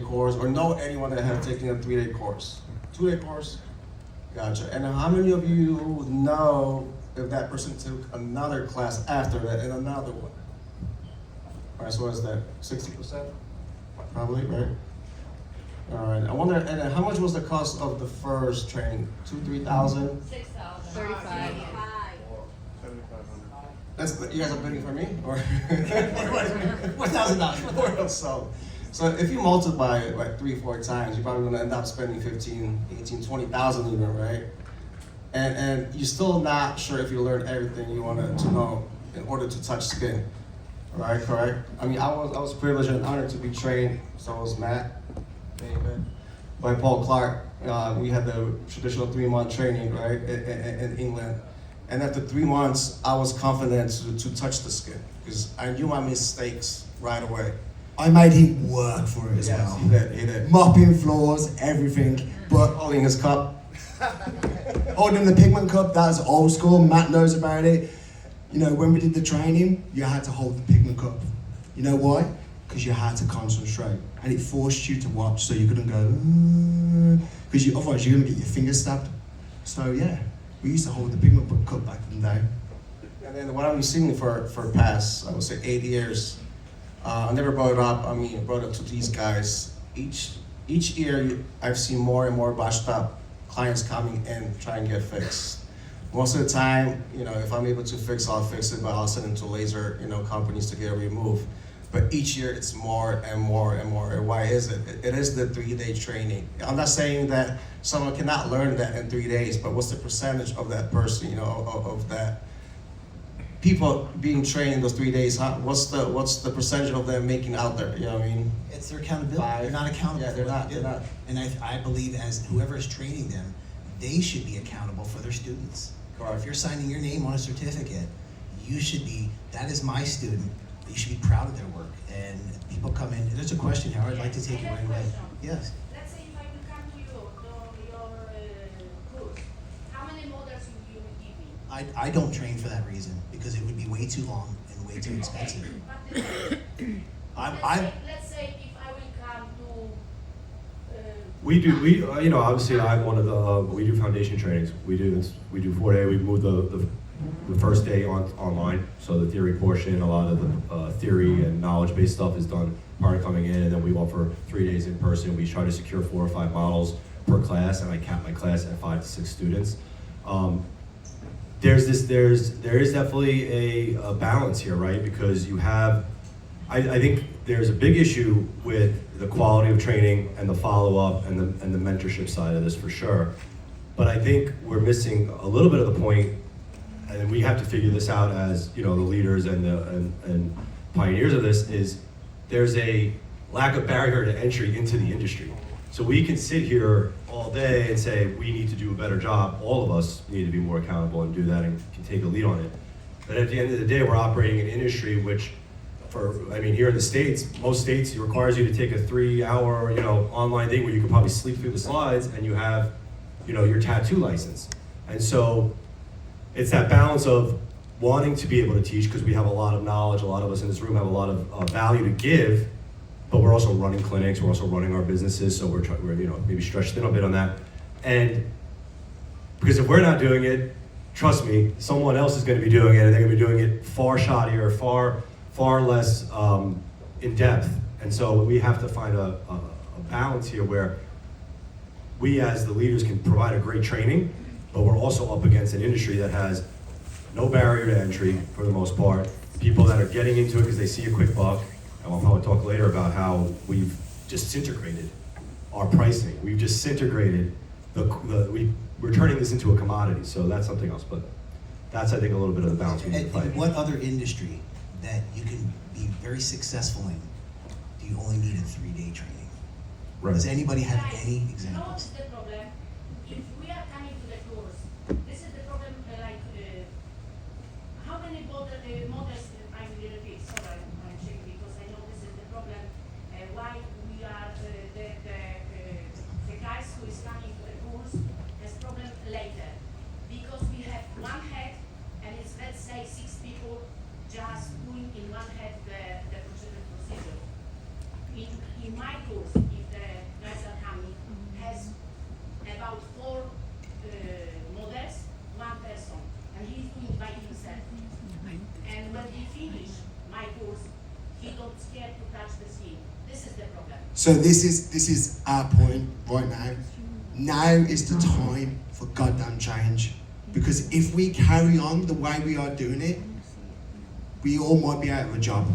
course or know anyone that has taken a 3-day course? 2-day course? Gotcha. And how many of you know if that person took another class after that and another one? All right, so what's that, 60%? Probably, right? All right, I wonder, and then how much was the cost of the first training? 2,000-3,000? 6,000. 35. That's, you guys are bidding for me, or? $4,000. So if you multiply it like 3-4 times, you're probably gonna end up spending 15, 18, 20,000 even, right? And you're still not sure if you learned everything you wanted to know in order to touch skin, right? Correct? I mean, I was privileged and honored to be trained, so was Matt, David, by Paul Clark. We had the traditional 3-month training, right, in England. And after 3 months, I was confident to touch the skin because I knew my mistakes right away. I made him work for it as well. He did. Mopping floors, everything. But Holding his cup. holding the pigment cup, that's old school. Matt knows about it. You know, when we did the training, you had to hold the pigment cup. You know why? Because you had to concentrate. And it forced you to watch so you couldn't go, because otherwise you're going to get your fingers stabbed. So yeah, we used to hold the pigment cup back in the day. And then what I've been seeing for past, I would say 8 years, I never brought it up. I mean, I brought it to these guys. Each year, I've seen more and more bashed up clients coming in trying to get fixed. Most of the time, you know, if I'm able to fix, I'll fix it, but I'll send it to laser, you know, companies to get it removed. But each year, it's more and more and more. And why is it? It is the 3-day training. I'm not saying that someone cannot learn that in 3 days, but what's the percentage of that person, you know, of that people being trained in those 3 days? What's the percentage of them making out there? You know what I mean? It's their accountability. 5. They're not accountable Yeah, they're for what not. they do. They're not. And I believe as whoever is training them, they should be accountable for their students. Correct. If you're signing your name on a certificate, you should be, that is my student. You should be proud of their work. And people come in, there's a question here, I'd like to take it right away. Yes. Let's say if I will come to you, to your course, how many models will you give me? I don't train for that reason, because it would be way too long and way too expensive. But let's say if I will come to You know, obviously I'm one of the, we do foundation trainings. We do 4-day, we move the first day online. So the theory portion, a lot of the theory and knowledge-based stuff is done prior to coming in, and then we offer 3 days in person. We try to secure 4 or 5 models per class, and I cap my class at 5 to 6 students. There is definitely a balance here, right? Because you have, I think there's a big issue with the quality of training and the follow-up and the mentorship side of this for sure. But I think we're missing a little bit of the point, and we have to figure this out as, you know, the leaders and pioneers of this, is there's a lack of barrier to entry into the industry. So we can sit here all day and say we need to do a better job. All of us need to be more accountable and do that and can take a lead on it. But at the end of the day, we're operating in an industry which, here in the States, most states, it requires you to take a 3-hour, you know, online thing where you can probably sleep through the slides and you have, you know, your tattoo license. And so it's that balance of wanting to be able to teach, because we have a lot of knowledge, a lot of us in this room have a lot of value to give, but we're also running clinics, we're also running our businesses, so we're you know, maybe stretched thin a bit on that. And because if we're not doing it, trust me, someone else is going to be doing it, and they're going to be doing it far shottier, far less in depth. And so we have to find a balance here where we as the leaders can provide a great training, but we're also up against an industry that has no barrier to entry for the most part. People that are getting into it because they see a quick buck. And we'll probably talk later about how we've disintegrated our pricing. We've disintegrated we're turning this into a commodity. So that's something else. But that's, I think, a little bit of the balance we need to fight. And what other industry that you can be very successful in do you only need a 3-day training? Right. Does anybody have Guys, any you know examples? what's the problem? If we are coming to the course, this is the problem, how many models I will repeat? Sorry, I'm checking because I know this is the problem, why we are, the guys who is coming to the course has problem later. Because we have one head and it's, let's say, 6 people just doing in one head the procedure. In my course, if So this is our point right now. Now is the time for goddamn change. Because if we carry on the way we are doing it, we all might be out of a job.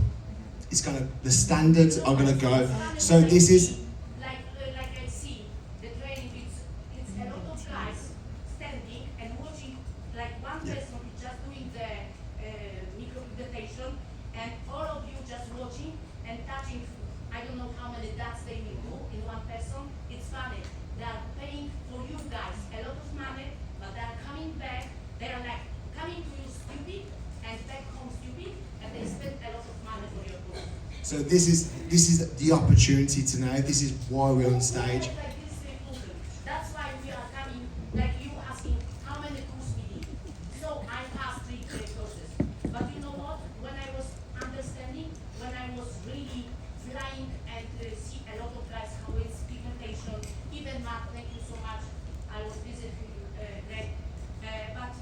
The standards are gonna go. So this is, like I see the training. It's a lot of guys standing and watching. Like one person is just doing the micropigmentation, and all of you just watching and touching. I don't know how many dots they will do in one person. It's funny. They are paying for you guys a lot of money, but they are coming back. They are like coming to you stupid and back home stupid, and they spend a lot of money for your group. so this is the opportunity to know. This is why we're on stage. That's why we are coming, like you asking how many courses we did. So I passed 3 courses. But you know what? When I was understanding, when I was really flying and see a lot of guys how it's pigmentation, even Mark, thank you so much. I was busy with you, Greg. But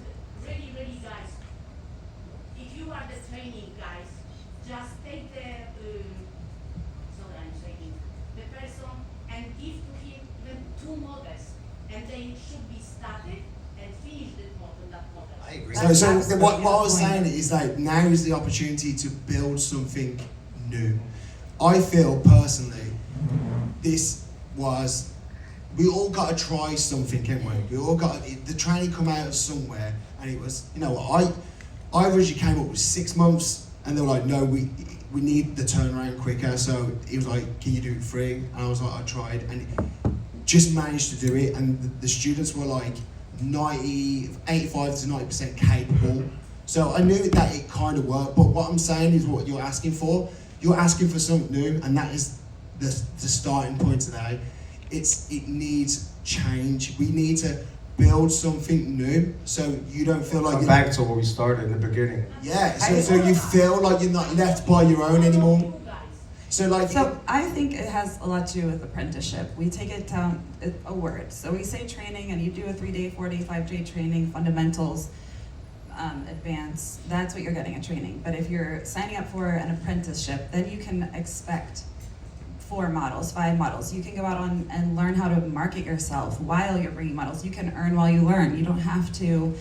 really, really guys, if you are the training guys, just take the sorry, I'm saying the person and give to him even 2 models, and they should be started and finish that model. I agree. So what I was saying is that now is the opportunity to build something new. I feel personally, we all got to try something, haven't we? We all got the training come out of somewhere, and it was, I originally came up with 6 months, and they were like, no, we need the turnaround quicker. So he was like, can you do it free? And I was like, I tried, and just managed to do it. And the students were like 85 to 90% capable. So I knew that it kind of worked. But what I'm saying is what you're asking for. You're asking for something new, and that is the starting point today. It needs change. We need to build something new, so you don't feel like Come back to where we started in the beginning. Yeah, so you feel like you're not left by your own anymore. So I think it has a lot to do with apprenticeship. We take it down a word. So we say training, and you do a 3-day, 4-day, 5-day training, fundamentals, advanced. That's what you're getting at training. But if you're signing up for an apprenticeship, then you can expect 4 models, 5 models. You can go out on and learn how to market yourself while you're bringing models. You can earn while you learn. You don't have to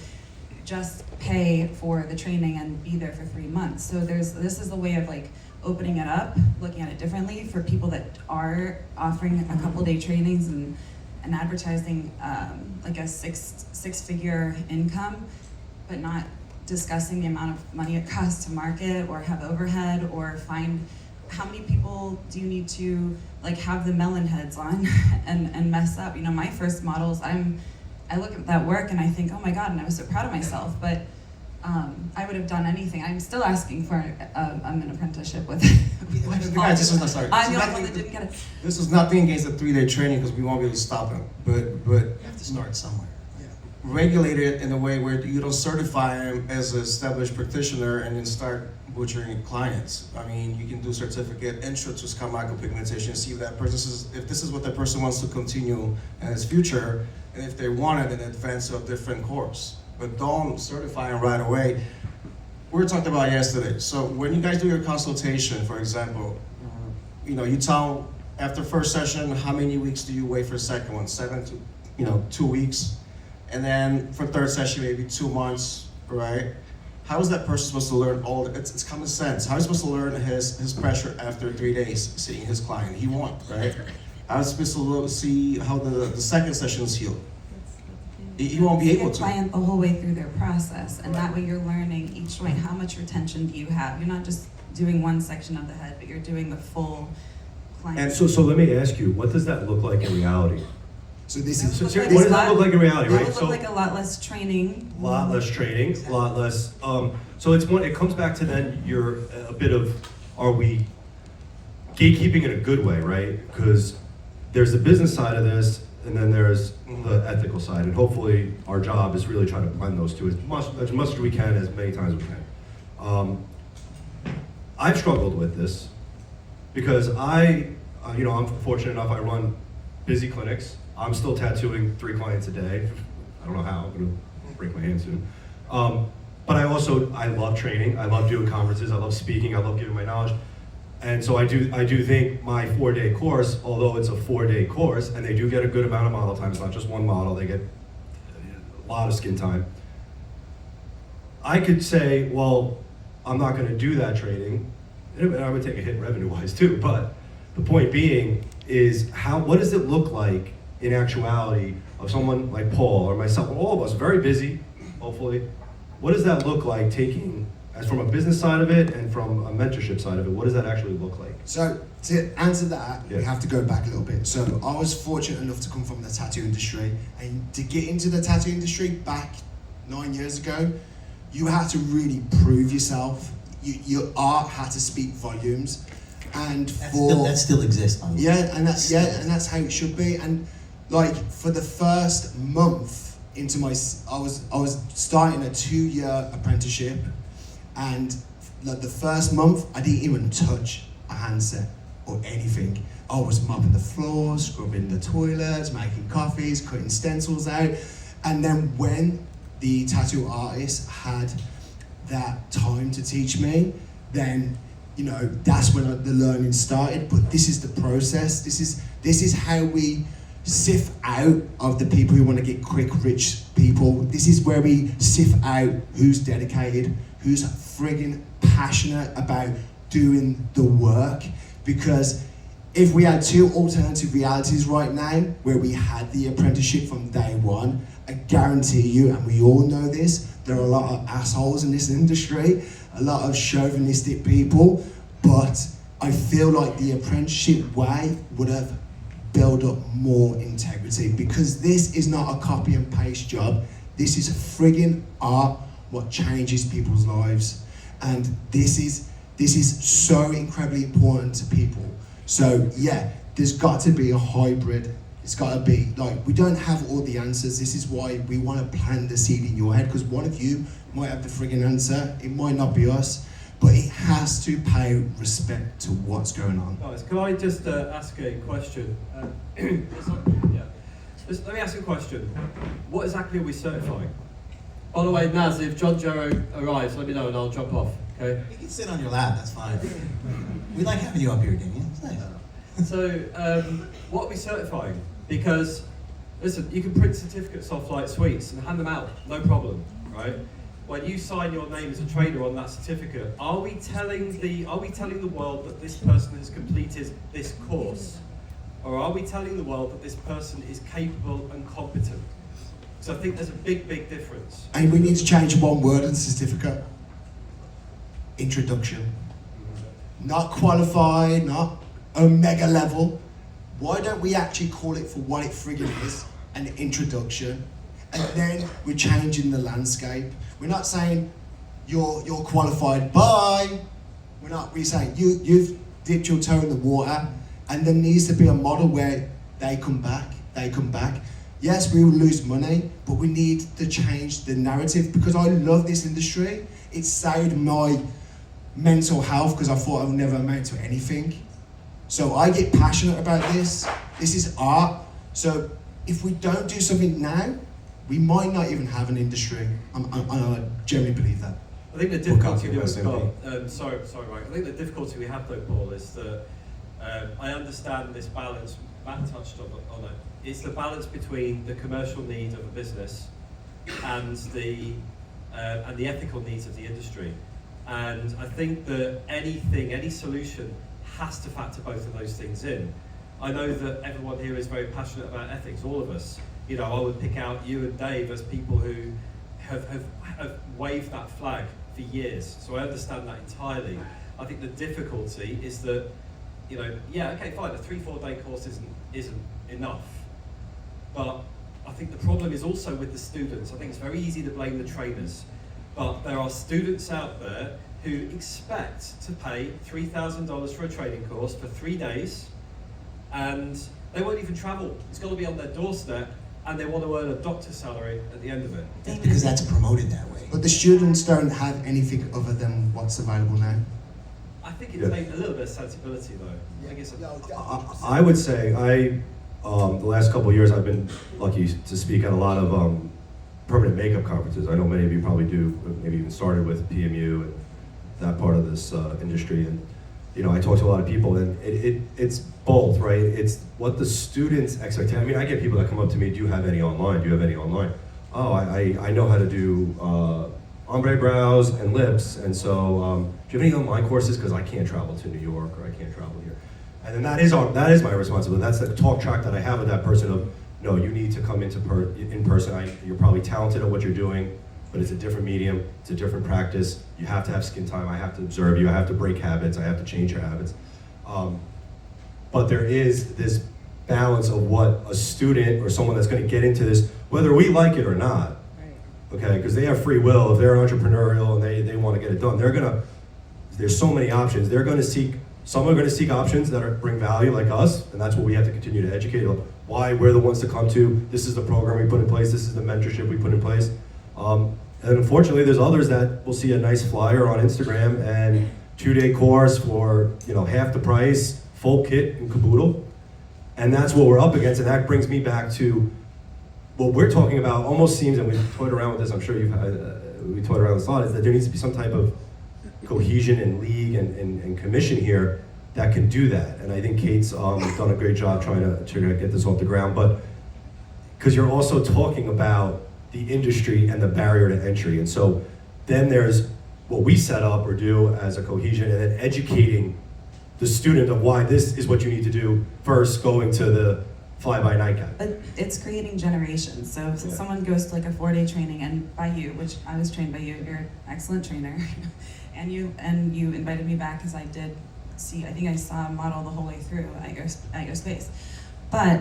just pay for the training and be there for 3 months. So this is the way of like opening it up, looking at it differently for people that are offering a couple-day trainings and advertising like a six-figure income, but not discussing the amount of money it costs to market or have overhead or find how many people do you need to like have the melon heads on and mess up. My first models, I look at that work and I think, oh my God, and I was so proud of myself, but I would have done anything. I'm still asking for an apprenticeship with I'm the only one that didn't get it. This is nothing against the 3-day training because we won't be able to stop him, but You have to start somewhere. regulate it in a way where you don't certify him as an established practitioner and then start butchering clients. I mean, you can do certificate intro to scalp micropigmentation, see if this is what the person wants to continue in his future, and if they want it, then advance to a different course. But don't certify them right away. We were talking about yesterday. So when you guys do your consultation, for example, you tell after first session, how many weeks do you wait for second one? 7 to 2 weeks. And then for third session, maybe 2 months, right? How is that person supposed to learn it's common sense. How is he supposed to learn his pressure after 3 days seeing his client? He won't, right? How is he supposed to see how the second session is healed? He won't be able to. Client the whole way through their process, and that way you're learning each joint. How much retention do you have? You're not just doing one section of the head, but you're doing the full client. And so let me ask you, what does that look like in reality? So this is So what does that look like in reality, It right? would look like a lot less training. A lot less training, a lot less. So it comes back to then a bit of, are we gatekeeping in a good way, right? Because there's the business side of this, and then there's the ethical side, and hopefully our job is really trying to blend those two as much as we can, as many times as we can. I've struggled with this because I'm fortunate enough. I run busy clinics. I'm still tattooing 3 clients a day. I don't know how. I'm gonna break my hand soon. But I love training. I love doing conferences. I love speaking. I love giving my knowledge. And so I do think my 4-day course, although it's a 4-day course, and they do get a good amount of model time, it's not just one model, they get a lot of skin time. I could say, well, I'm not gonna do that training, and I would take a hit revenue-wise too, but the point being is what does it look like in actuality of someone like Paul or myself, or all of us, very busy, hopefully. What does that look like taking, as from a business side of it and from a mentorship side of it, what does that actually look like? So to answer that, we Yeah. have to go back a little bit. So I was fortunate enough to come from the tattoo industry, and to get into the tattoo industry back 9 years ago, you had to really prove yourself. Your art had to speak volumes, and That still exists, by the way. and that's how it should be. And like for the first month into I was starting a 2-year apprenticeship, and like the first month I didn't even touch a handset or anything. I was mopping the floor, scrubbing the toilets, making coffees, cutting stencils out, and then when the tattoo artist had that time to teach me, then that's when the learning started. But this is the process. This is how we sift out of the people who want to get quick, rich people. This is where we sift out who's dedicated, who's friggin' passionate about doing the work. Because if we had 2 alternative realities right now, where we had the apprenticeship from day one, I guarantee you, and we all know this, there are a lot of assholes in this industry, a lot of chauvinistic people, but I feel like the apprenticeship way would have built up more integrity, because this is not a copy and paste job. This is friggin' art, what changes people's lives. And this is so incredibly important to people. So yeah, there's got to be a hybrid. It's got to be, like, we don't have all the answers. This is why we want to plant the seed in your head, because one of you might have the friggin' answer. It might not be us, but it has to pay respect to what's going on. Guys, can I just ask a question? Yeah. Let me ask you a question. What exactly are we certifying? By the way, Naz, if John Jarrow arrives, let me know and I'll jump off, okay? You can sit on your lap, that's fine. We like having you up here, Damien. It's nice. So, what are we certifying? Because, listen, you can print certificates off like sweets and hand them out, no problem, right? When you sign your name as a trainer on that certificate, are we telling the world that this person has completed this course? Or are we telling the world that this person is capable and competent? So I think there's a big, big difference. And we need to change one word in the certificate. Introduction. Not qualified, not omega level. Why don't we actually call it for what it friggin' is, an introduction? And then we're changing the landscape. We're not saying you're qualified, bye. We're saying you've dipped your toe in the water, and there needs to be a model where they come back. Yes, we will lose money, but we need to change the narrative, because I love this industry. It saved my mental health, because I thought I would never amount to anything. So I get passionate about this. This is art. So if we don't do something now, we might not even have an industry. I generally believe that. I think the difficulty We'll we've come got, sorry, Mike. I think the difficulty we have though, Paul, is that I understand this balance. Matt touched on it. It's the balance between the commercial needs of a business and the ethical needs of the industry. And I think that any solution has to factor both of those things in. I know that everyone here is very passionate about ethics, all of us. You know, I would pick out you and Dave as people who have waved that flag for years. So I understand that entirely. I think the difficulty is that, you know, yeah, okay, fine, a 3-4 day course isn't enough. But I think the problem is also with the students. I think it's very easy to blame the trainers. But there are students out there who expect to pay $3,000 for a training course for 3 days, and they won't even travel. It's got to be on their doorstep, and they want to earn a doctor's salary at the end of it. That's because that's promoted that way. But the students don't have anything other than what's available now. I think it Yeah. takes a little bit of sensibility, though. I guess I would say the last couple of years I've been lucky to speak at a lot of permanent makeup conferences. I know many of you probably do, maybe even started with PMU and that part of this industry. And you know, I talk to a lot of people, and it's both, right? It's what the students' expectation. I mean, I get people that come up to me, do you have any online? Do you have any online? Oh, I know how to do ombre brows and lips, and so do you have any online courses? Because I can't travel to New York, or I can't travel here. And then that is my responsibility. That's the talk track that I have with that person of, no, you need to come in person. You're probably talented at what you're doing, but it's a different medium, it's a different practice. You have to have skin time, I have to observe you, I have to break habits, I have to change your habits. But there is this balance of what a student or someone that's gonna get into this, whether we like it or not, okay, because they have free will. If they're entrepreneurial and they wanna get it done, there's so many options. Some are gonna seek options that bring value like us, and that's what we have to continue to educate on. Why we're the ones to come to, this is the program we put in place, this is the mentorship we put in place. And unfortunately, there's others that will see a nice flyer on Instagram and 2-day course for, you know, half the price, full kit and caboodle. And that's what we're up against, and that brings me back to what we're talking about. Almost seems, and we've toyed around with this, I'm sure we toyed around this a lot, is that there needs to be some type of cohesion and league and commission here that can do that. And I think Kate's done a great job trying to get this off the ground, but because you're also talking about the industry and the barrier to entry. And so then there's what we set up or do as a cohesion, and then educating the student of why this is what you need to do first, going to the fly-by-night guy. But it's creating generations. So if Yeah. someone goes to like a 4-day training, and by you, which I was trained by you, you're an excellent trainer, and you invited me back because I did see, I think I saw a model the whole way through at your space. But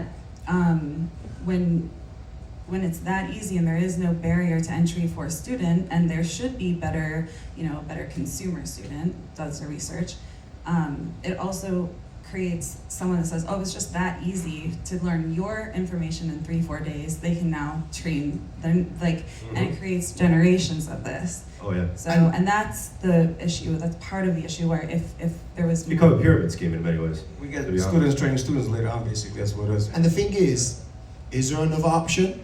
when it's that easy and there is no barrier to entry for a student, and there should be better consumer student does the research, it also creates someone that says, oh, it's just that easy to learn your information in 3-4 days. They can now train them, and it creates generations of this. Oh yeah. So, and that's the issue. That's part of the issue where if there was It's become a pyramid scheme in many ways. We get To be honest. students training students later on, basically, that's what it is. And the thing is there another option?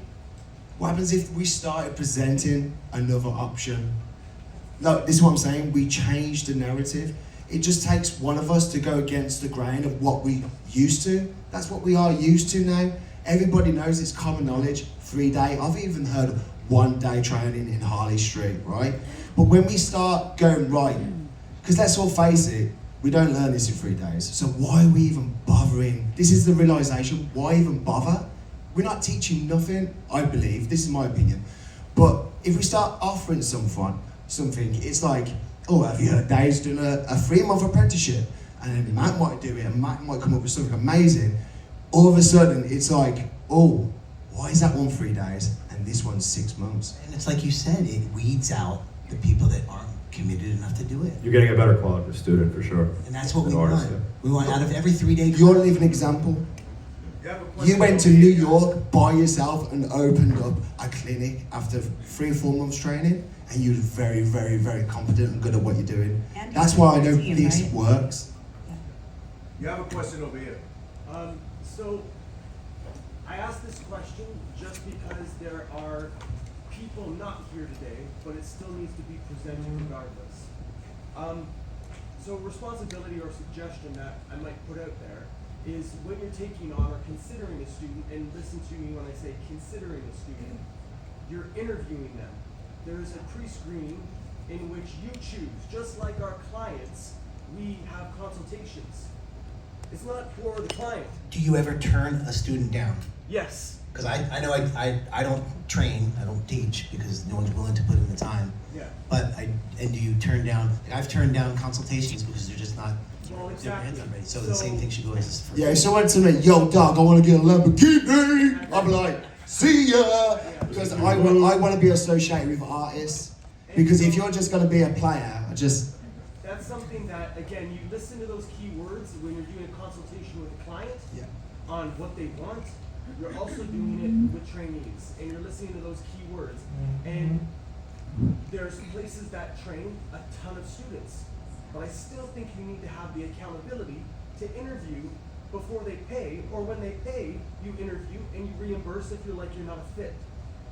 What happens if we started presenting another option? No, this is what I'm saying. We change the narrative. It just takes one of us to go against the grain of what we used to. That's what we are used to now. Everybody knows it's common knowledge, 3-day. I've even heard of 1-day training in Harley Street, right? But when we start going right, because let's all face it, we don't learn this in 3 days. So why are we even bothering? This is the realization, why even bother? We're not teaching nothing, I believe, this is my opinion. But if we start offering something, it's like, oh, have you heard Dave's doing a 3-month apprenticeship? And then Matt might do it, and Matt might come up with something amazing. All of a sudden, it's like, oh, why is that one 3 days and this one's 6 months? And it's like you said, it weeds out the people that aren't committed enough to do it. You're getting a better quality of student for sure. And that's what we An artist, want. yeah. We want out of every 3-day You're a living example. You went to New York by yourself and opened up a clinic after 3 or 4 months training, and you're very, very, very competent and good at what you're doing. And That's why I know team, this right? works. You have a question over here. So I asked this question just because there are people not here today, but it still needs to be presented regardless. So responsibility or suggestion that I might put out there is when you're taking on or considering a student, and listen to me when I say considering a student, you're interviewing them. There's a pre-screening in which you choose, just like our clients, we have consultations. It's not for the client. Do you ever turn a student down? Yes. Because I know I don't train, I don't teach because no one's willing to put in the time. Yeah. But do you turn down, I've turned down consultations because they're just not, Well, their heads exactly. aren't ready. So the same thing should go as for. Yeah, if someone to me, yo, dog, I want to get a Lamborghini, I'm like, see ya! Because I want to be associated with artists. Because if you're just going to be a player, That's something that, again, you listen to those keywords when you're doing a consultation with a client on what they want. You're also doing it with trainees, and you're listening to those keywords. And there's places that train a ton of students, but I still think you need to have the accountability to interview before they pay, or when they pay, you interview and you reimburse if you're like you're not a fit.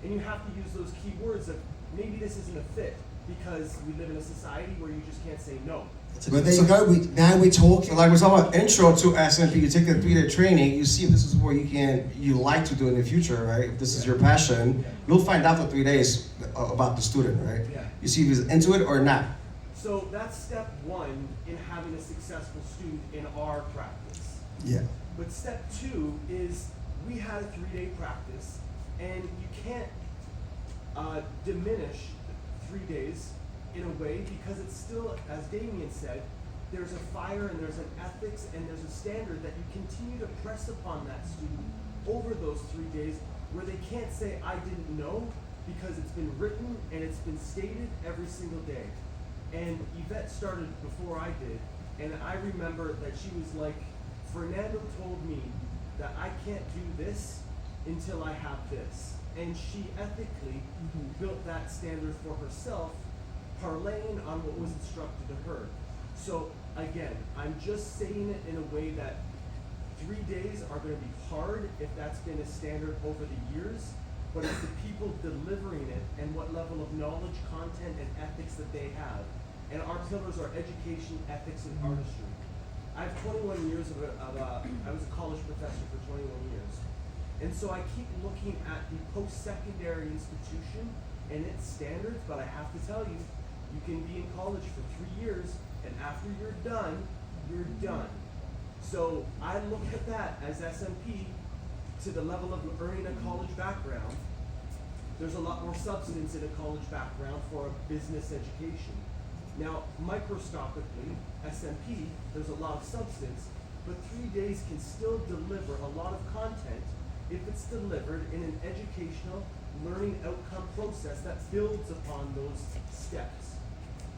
And you have to use those keywords of maybe this isn't a fit because we live in a society where you just can't say no. Well, there you go. Now we're talking. So like we're talking about intro to SMP, you take the 3-day training, you see if this is what you like to do in the future, right? If this is your passion, you'll find out for 3 days about the student, right? Yeah. You see if he's into it or not. So that's step one in having a successful student in our practice. Yeah. But step two is we had a 3-day practice, and you can't diminish 3 days in a way because it's still, as Damien said, there's a fire and there's an ethics and there's a standard that you continue to press upon that student over those 3 days where they can't say, I didn't know, because it's been written and it's been stated every single day. And Yvette started before I did, and I remember that she was like, Fernando told me that I can't do this until I have this. And she ethically built that standard for herself, parlaying on what was instructed to her. So again, I'm just saying it in a way that 3 days are going to be hard if that's been a standard over the years, but it's the people delivering it and what level of knowledge, content, and ethics that they have. And our pillars are education, ethics, and artistry. I have 21 years I was a college professor for 21 years. And so I keep looking at the post-secondary institution and its standards, but I have to tell you, you can be in college for 3 years, and after you're done, you're done. So I look at that as SMP to the level of earning a college background. There's a lot more substance in a college background for a business education. Now, microscopically, SMP, there's a lot of substance, but 3 days can still deliver a lot of content if it's delivered in an educational learning outcome process that builds upon those steps.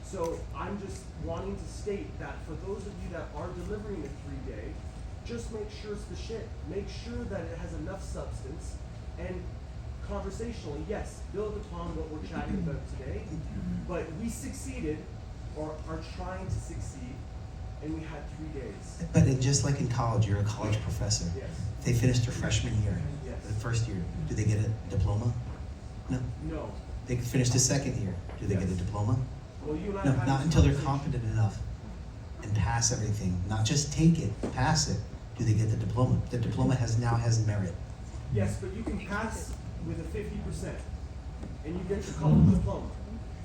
So I'm just wanting to state that for those of you that are delivering a 3-day, just make sure it's the shit. Make sure that it has enough substance, and conversationally, yes, build upon what we're chatting about today, but we succeeded, or are trying to succeed, and we had 3 days. But just like in college, you're a college professor. Yes. They finished their freshman year, Yes. the first year. Do they get a diploma? No. No. They finished the second year. Do they get a Yes. diploma? Well, you and I No, had not this until they're conversation. competent enough and pass everything. Not just take it, pass it. Do they get the diploma? The diploma now has merit. Yes, but you can pass with a 50%, and you get your college diploma.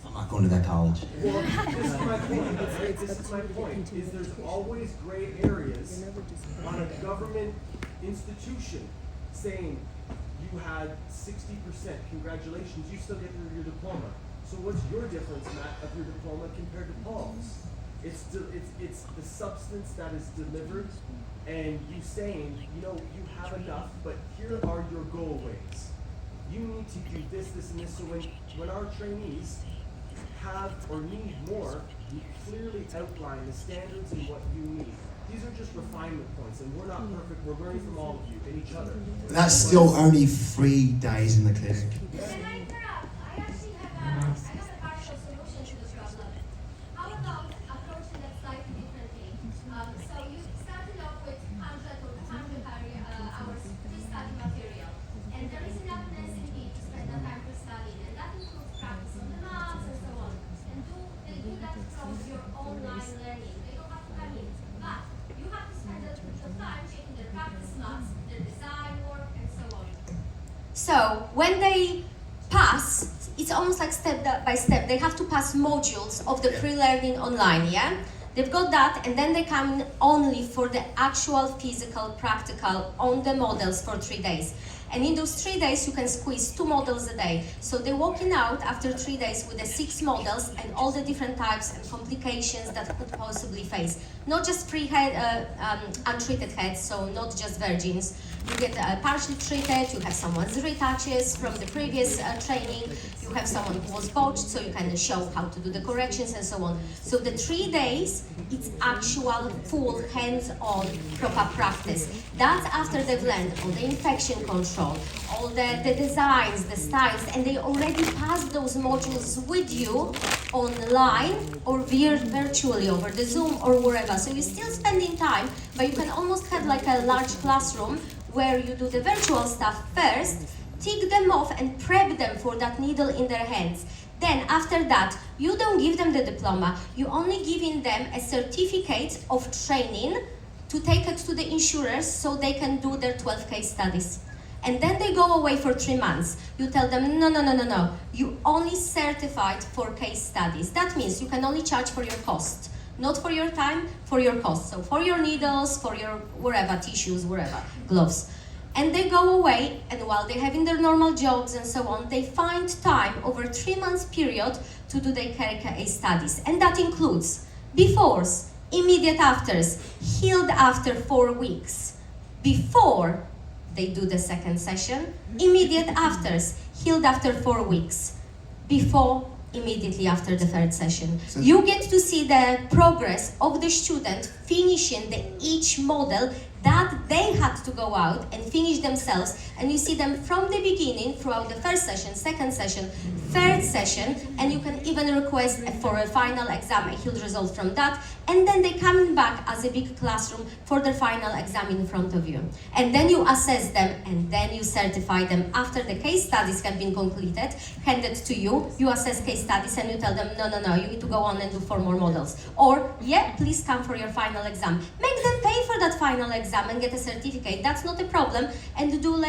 I'm not going to that college. Well, this is my point. This is my point. Is there's always gray areas on a government institution saying you had 60%. Congratulations, you still get your diploma. So what's your difference, Matt, of your diploma compared to Paul's? It's the substance that is delivered, and you saying, you know, you have enough, but here are your goalways. You need to do this, this, and this. So when our trainees have or need more, you clearly outline the standards and what you need. These are just refinement points, and we're not perfect. We're learning from all of you and each other. That's still only 3 days in the clinic. Can I interrupt? I actually have a partial solution to the problem. How about approaching that slightly differently? So you started off with 100 or 200 hours pre-study material, and there is enough in SMP to spend that time pre-studying, and that includes practice on the maths and so on. And they do that from your online learning. They don't have to come in, but you have to spend a bit of time checking their practice maths, their design work, and so on. So when they pass, it's almost like step by step. They have to pass modules of the pre-learning online, yeah? They've got that, and then they come in only for the actual physical, practical, on the models for 3 days. And in those 3 days, you can squeeze 2 models a day. So they're walking out after 3 days with the 6 models and all the different types and complications that could possibly face. Not just untreated heads, so not just virgins. You get partially treated, you have someone's retouches from the previous training, you have someone who was botched, so you can show how to do the corrections and so on. So the 3 days, it's actual, full, hands-on, proper practice. That's after they've learned all the infection control, all the designs, the styles, and they already passed those modules with you online or virtually over the Zoom or wherever. So you're still spending time, but you can almost have like a large classroom where you do the virtual stuff first, tick them off and prep them for that needle in their hands. Then after that, you don't give them the diploma, you only giving them a certificate of training to take it to the insurers so they can do their 12 case studies. And then they go away for 3 months. You tell them, no. You only certified for case studies. That means you can only charge for your cost. Not for your time, for your cost. So for your needles, for your wherever, tissues, wherever, gloves. And they go away, and while they're having their normal jobs and so on, they find time over 3 months period to do their case studies. And that includes befores, immediate afters, healed after 4 weeks. Before they do the second session, immediate afters, healed after 4 weeks. Before, immediately after the third session. So you get to see the progress of the student finishing each model that they had to go out and finish themselves, and you see them from the beginning throughout the first session, second session, third session, and you can even request for a final exam a healed result from that, and then they coming back as a big classroom for their final exam in front of you. And then you assess them, and then you certify them after the case studies have been completed, handed to you, you assess case studies and you tell them, no, you need to go on and do 4 more models. Or, yeah, please come for your final exam. Make them pay for that final exam and get a certificate. That's not a problem. And do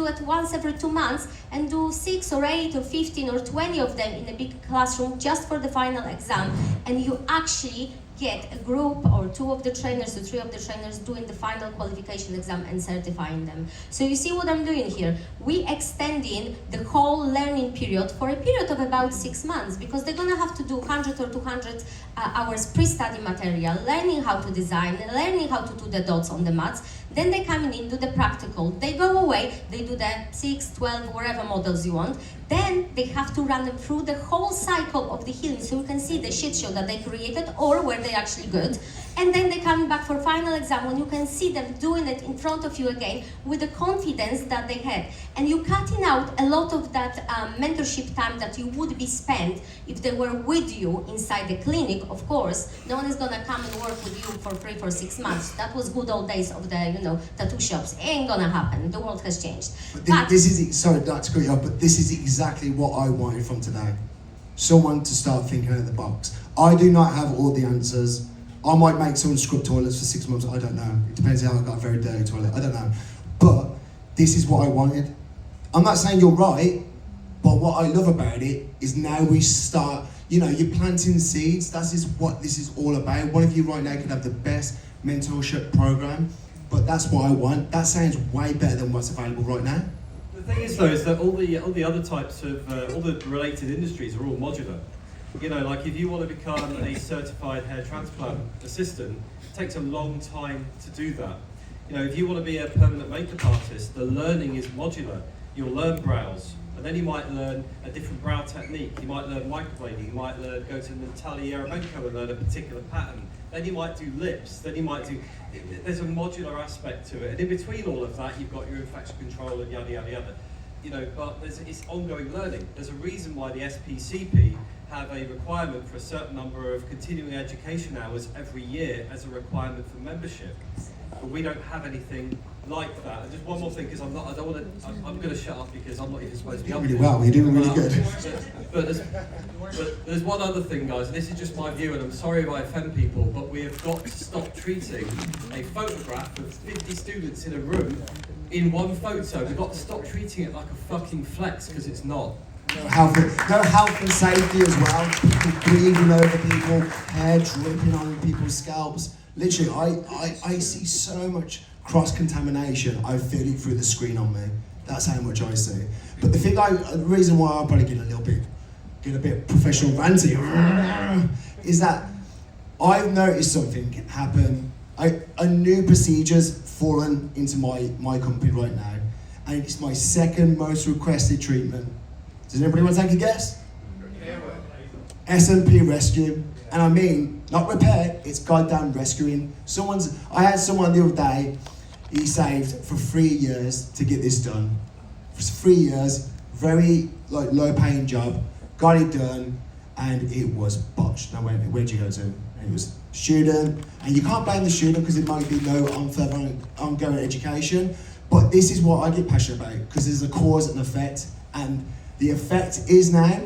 it once every 2 months and do 6 or 8 or 15 or 20 of them in a big classroom just for the final exam. And you actually get a group or 2 of the trainers or 3 of the trainers doing the final qualification exam and certifying them. So you see what I'm doing here? We extending the whole learning period for a period of about 6 months, because they're gonna have to do 100 or 200 hours pre-study material, learning how to design, learning how to do the dots on the mats. Then they come in, do the practical, they go away, they do the 6, 12, whatever models you want. Then they have to run them through the whole cycle of the healing, so you can see the shit show that they created or where they're actually good. And then they come back for final exam when you can see them doing it in front of you again with the confidence that they had. And you're cutting out a lot of that mentorship time that you would be spent if they were with you inside the clinic. Of course, no one is gonna come and work with you for free for 6 months. That was good old days of the tattoo shops. It ain't gonna happen. The world has changed. But this is, sorry, not to cut you off, but this is exactly what I wanted from today. Someone to start thinking out of the box. I do not have all the answers. I might make someone scrub toilets for 6 months, I don't know. It depends how I got a very dirty toilet, I don't know. But this is what I wanted. I'm not saying you're right, but what I love about it is now we start, you're planting seeds. That is what this is all about. One of you right now could have the best mentorship program, but that's what I want. That sounds way better than what's available right now. The thing is, though, is that all the other types of all the related industries are all modular. Like if you want to become a certified hair transplant assistant, it takes a long time to do that. If you want to be a permanent makeup artist, the learning is modular. You'll learn brows, and then you might learn a different brow technique. You might learn microblading. You might go to Natalia Yaremenko and learn a particular pattern. Then you might do lips. Then you might do. There's a modular aspect to it, and in between all of that, you've got your infection control and yada yada yada. But it's ongoing learning. There's a reason why the SPCP have a requirement for a certain number of continuing education hours every year as a requirement for membership. But we don't have anything like that. And just one more thing, because I'm going to shut up because I'm not even supposed to be up Really here. well, you're doing really good. But there's one other thing, guys, and this is just my view, and I'm sorry if I offend people, but we have got to stop treating a photograph of 50 students in a room in one photo. We've got to stop treating it like a fucking flex, because it's not. No health and safety as well. People breathing over people, hair dripping on people's scalps. Literally, I see so much cross-contamination. I feel it through the screen on me. That's how much I see. But the reason why I'll probably get a bit professional ranty is that I've noticed something happen. A new procedure's fallen into my company right now, and it's my second most requested treatment. Does anybody want to take a guess? SMP rescue. And I mean, not repair, it's goddamn rescuing. I had someone the other day, he saved for 3 years to get this done. For 3 years, very low paying job, got it done, and it was botched. Now where'd you go to? And it was student, and you can't blame the student because it might be no ongoing education, but this is what I get passionate about, because there's a cause and effect, and the effect is now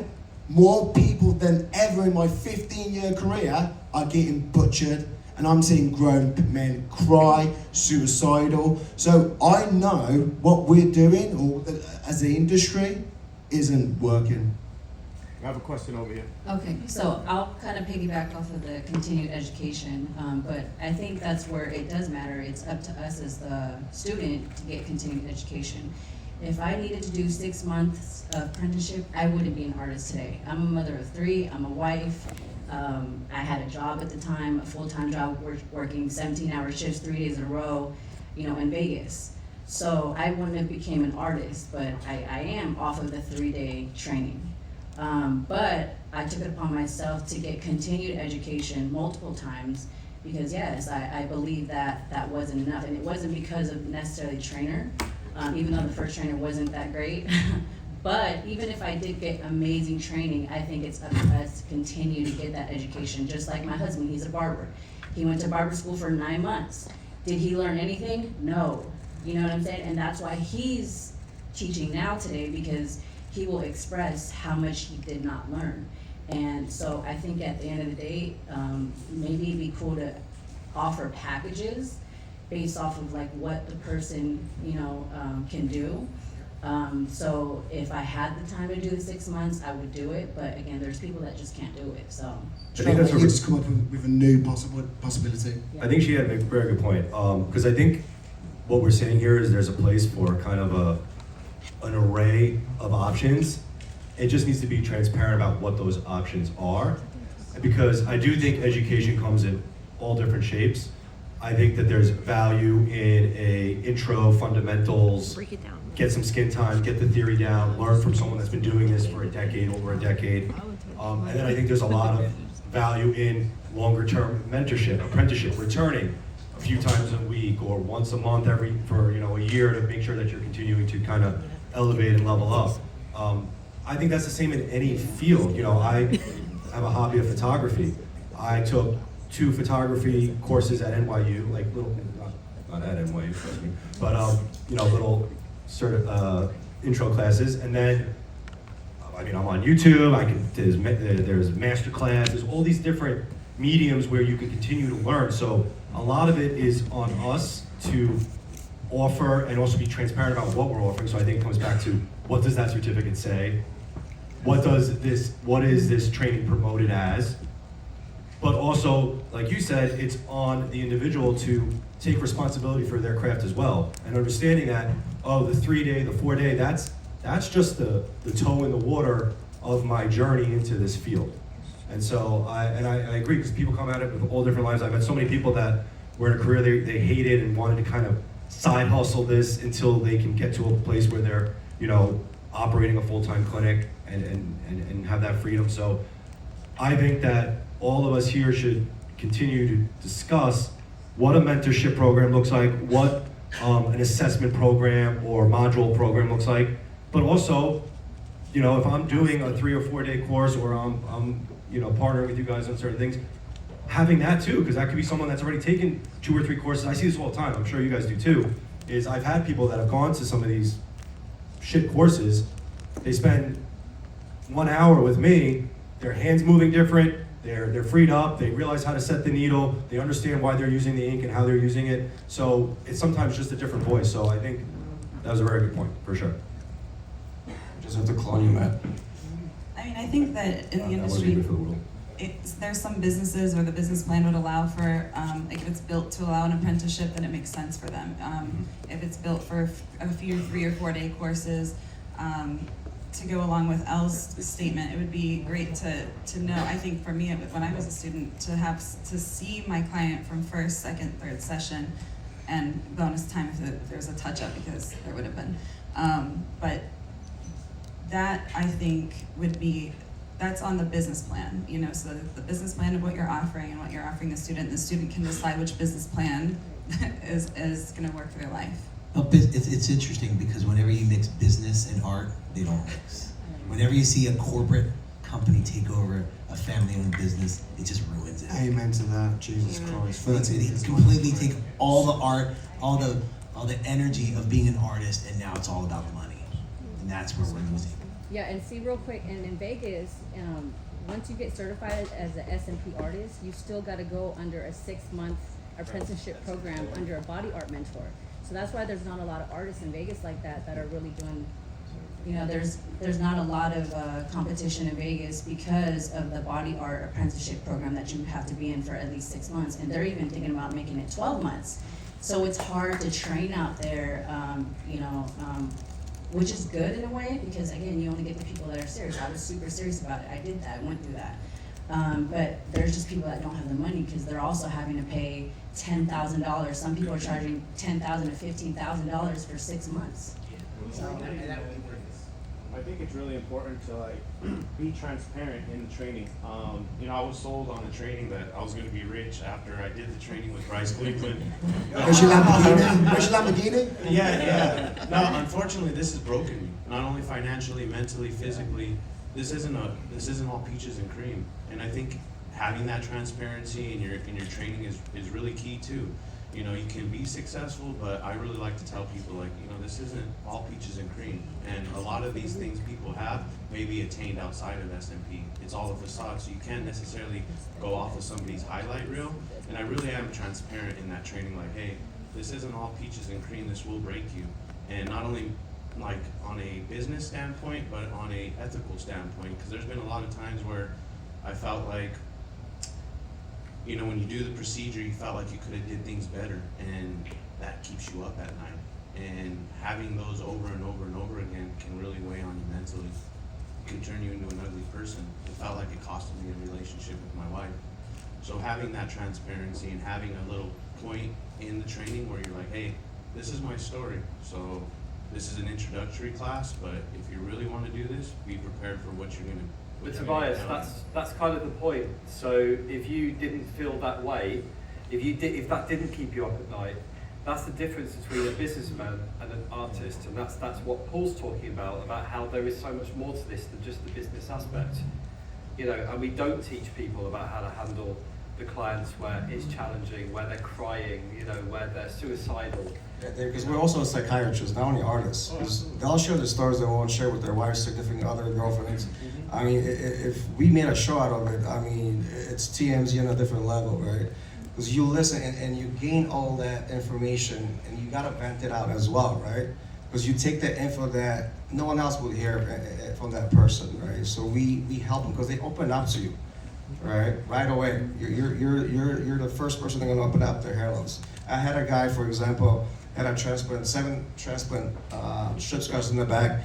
more people than ever in my 15-year career are getting butchered, and I'm seeing grown men cry, suicidal. So I know what we're doing, or as the industry, isn't working. I have a question over here. Okay, so I'll kind of piggyback off of the continued education, but I think that's where it does matter. It's up to us as the student to get continued education. If I needed to do 6 months of apprenticeship, I wouldn't be an artist today. I'm a mother of 3, I'm a wife. I had a job at the time, a full-time job, working 17-hour shifts 3 days in a row, in Vegas. So I wouldn't have became an artist, but I am off of the 3-day training. But I took it upon myself to get continued education multiple times because yes, I believe that wasn't enough. And it wasn't because of necessarily trainer, even though the first trainer wasn't that great. But even if I did get amazing training, I think it's up to us to continue to get that education. Just like my husband, he's a barber. He went to barber school for 9 months. Did he learn anything? No. You know what I'm saying? And that's why he's teaching now today, because he will express how much he did not learn. And so I think at the end of the day, maybe it'd be cool to offer packages based off of like what the person, can do. So if I had the time to do the 6 months, I would do it. But again, there's people that just can't do it, so. I think that's you just come up with a new possibility. I think she had a very good point, because I think what we're saying here is there's a place for kind of an array of options. It just needs to be transparent about what those options are, because I do think education comes in all different shapes. I think that there's value in a intro, fundamentals, get some skin time, get the theory down, learn from someone that's been doing this for over a decade. And then I think there's a lot of value in longer term mentorship, apprenticeship, returning a few times a week or once a month for a year to make sure that you're continuing to kind of elevate and level up. I think that's the same in any field. I have a hobby of photography. I took 2 photography courses at NYU, like little, not at NYU, trust me, but little intro classes, and then I'm on YouTube. There's master classes, all these different mediums where you can continue to learn. So a lot of it is on us to offer and also be transparent about what we're offering. So I think it comes back to, what does that certificate say? What is this training promoted as? But also, like you said, it's on the individual to take responsibility for their craft as well. And understanding that, the 3-day, the 4-day, that's just the toe in the water of my journey into this field. And so I agree, because people come at it with all different lives. I've had so many people that were in a career they hated and wanted to kind of side hustle this until they can get to a place where they're, operating a full-time clinic and have that freedom. So I think that all of us here should continue to discuss what a mentorship program looks like, what an assessment program or module program looks like, but also, if I'm doing a 3 or 4 day course, or I'm partnering with you guys on certain things, having that too, because that could be someone that's already taken 2 or 3 courses. I see this all the time, I'm sure you guys do too, is I've had people that have gone to some of these shit courses, they spend 1 hour with me, their hands moving different, they're freed up, they realize how to set the needle, they understand why they're using the ink and how they're using it. So it's sometimes just a different voice. So I think that was a very good point, for sure. Just have to clone you, Matt. I think that in the That wasn't even industry, for the rule. there's some businesses where the business plan would allow for, if it's built to allow an apprenticeship, then it makes sense for them. If it's built for a few 3 or 4 day courses, to go along with Elle's statement, it would be great to know. I think for me, when I was a student, to see my client from first, second, third session, and bonus time if there was a touch up, because there would have been. But that, I think, that's on the business plan, so the business plan of what you're offering and what you're offering the student can decide which business plan is gonna work for their life. Well, it's interesting, because whenever you mix business and art, they don't mix. Whenever you see a corporate company take over a family-owned business, it just ruins it. Amen to that, Jesus Christ. They completely take all the art, all the energy of being an artist, and now it's all about money, and that's where we're losing. Yeah, and see real quick, and in Vegas, once you get certified as an SMP artist, you still got to go under a 6-month apprenticeship program under a body art mentor. So that's why there's not a lot of artists in Vegas like that are really doing. You know, there's not a lot of competition in Vegas because of the body art apprenticeship program that you have to be in for at least 6 months, and they're even thinking about making it 12 months. So it's hard to train out there, which is good in a way, because again, you only get the people that are serious. I was super serious about it. I did that, went through that. But there's just people that don't have the money because they're also having to pay $10,000. Some people are charging $10,000 to $15,000 for 6 months. I think it's really important to be transparent in the training. I was sold on the training that I was going to be rich after I did the training with Bryce Cleveland. Where's your Lamborghini? Where's your Lamborghini? Yeah. No, unfortunately, this has broken me. Not only financially, mentally, physically. This isn't all peaches and cream. And I think having that transparency in your training is really key too. You can be successful, but I really like to tell people this isn't all peaches and cream. And a lot of these things people have may be attained outside of SMP. It's all a facade, so you can't necessarily go off of somebody's highlight reel. And I really am transparent in that training, hey, this isn't all peaches and cream, this will break you. And not only on a business standpoint, but on a ethical standpoint, because there's been a lot of times where I felt when you do the procedure, you felt like you could have did things better, and that keeps you up at night. And having those over and over and over again can really weigh on you mentally. It can turn you into an ugly person. It felt like it costed me a relationship with my wife. So having that transparency and having a little point in the training where you're hey, this is my story. So this is an introductory class, but if you really want to do this, be prepared for what you're going to. But Tobias, that's kind of the point. So if you didn't feel that way, if that didn't keep you up at night, that's the difference between a businessman and an artist, and that's what Paul's talking about how there is so much more to this than just the business aspect. And we don't teach people about how to handle the clients where it's challenging, where they're crying, where they're suicidal. Yeah, because we're also psychiatrists, not only artists. 'Cause they'll share the stories they won't share with their wives, significant other, girlfriends. I mean, if we made a show out of it, I mean, it's TMZ on a different level, right? Because you listen and you gain all that information, and you gotta vent it out as well, right? Because you take the info that no one else will hear from that person, right? So we help them because they open up to you, right away. You're the first person they're gonna open up their hairlines. I had a guy, for example, had a transplant, 7 transplant strip scars in the back.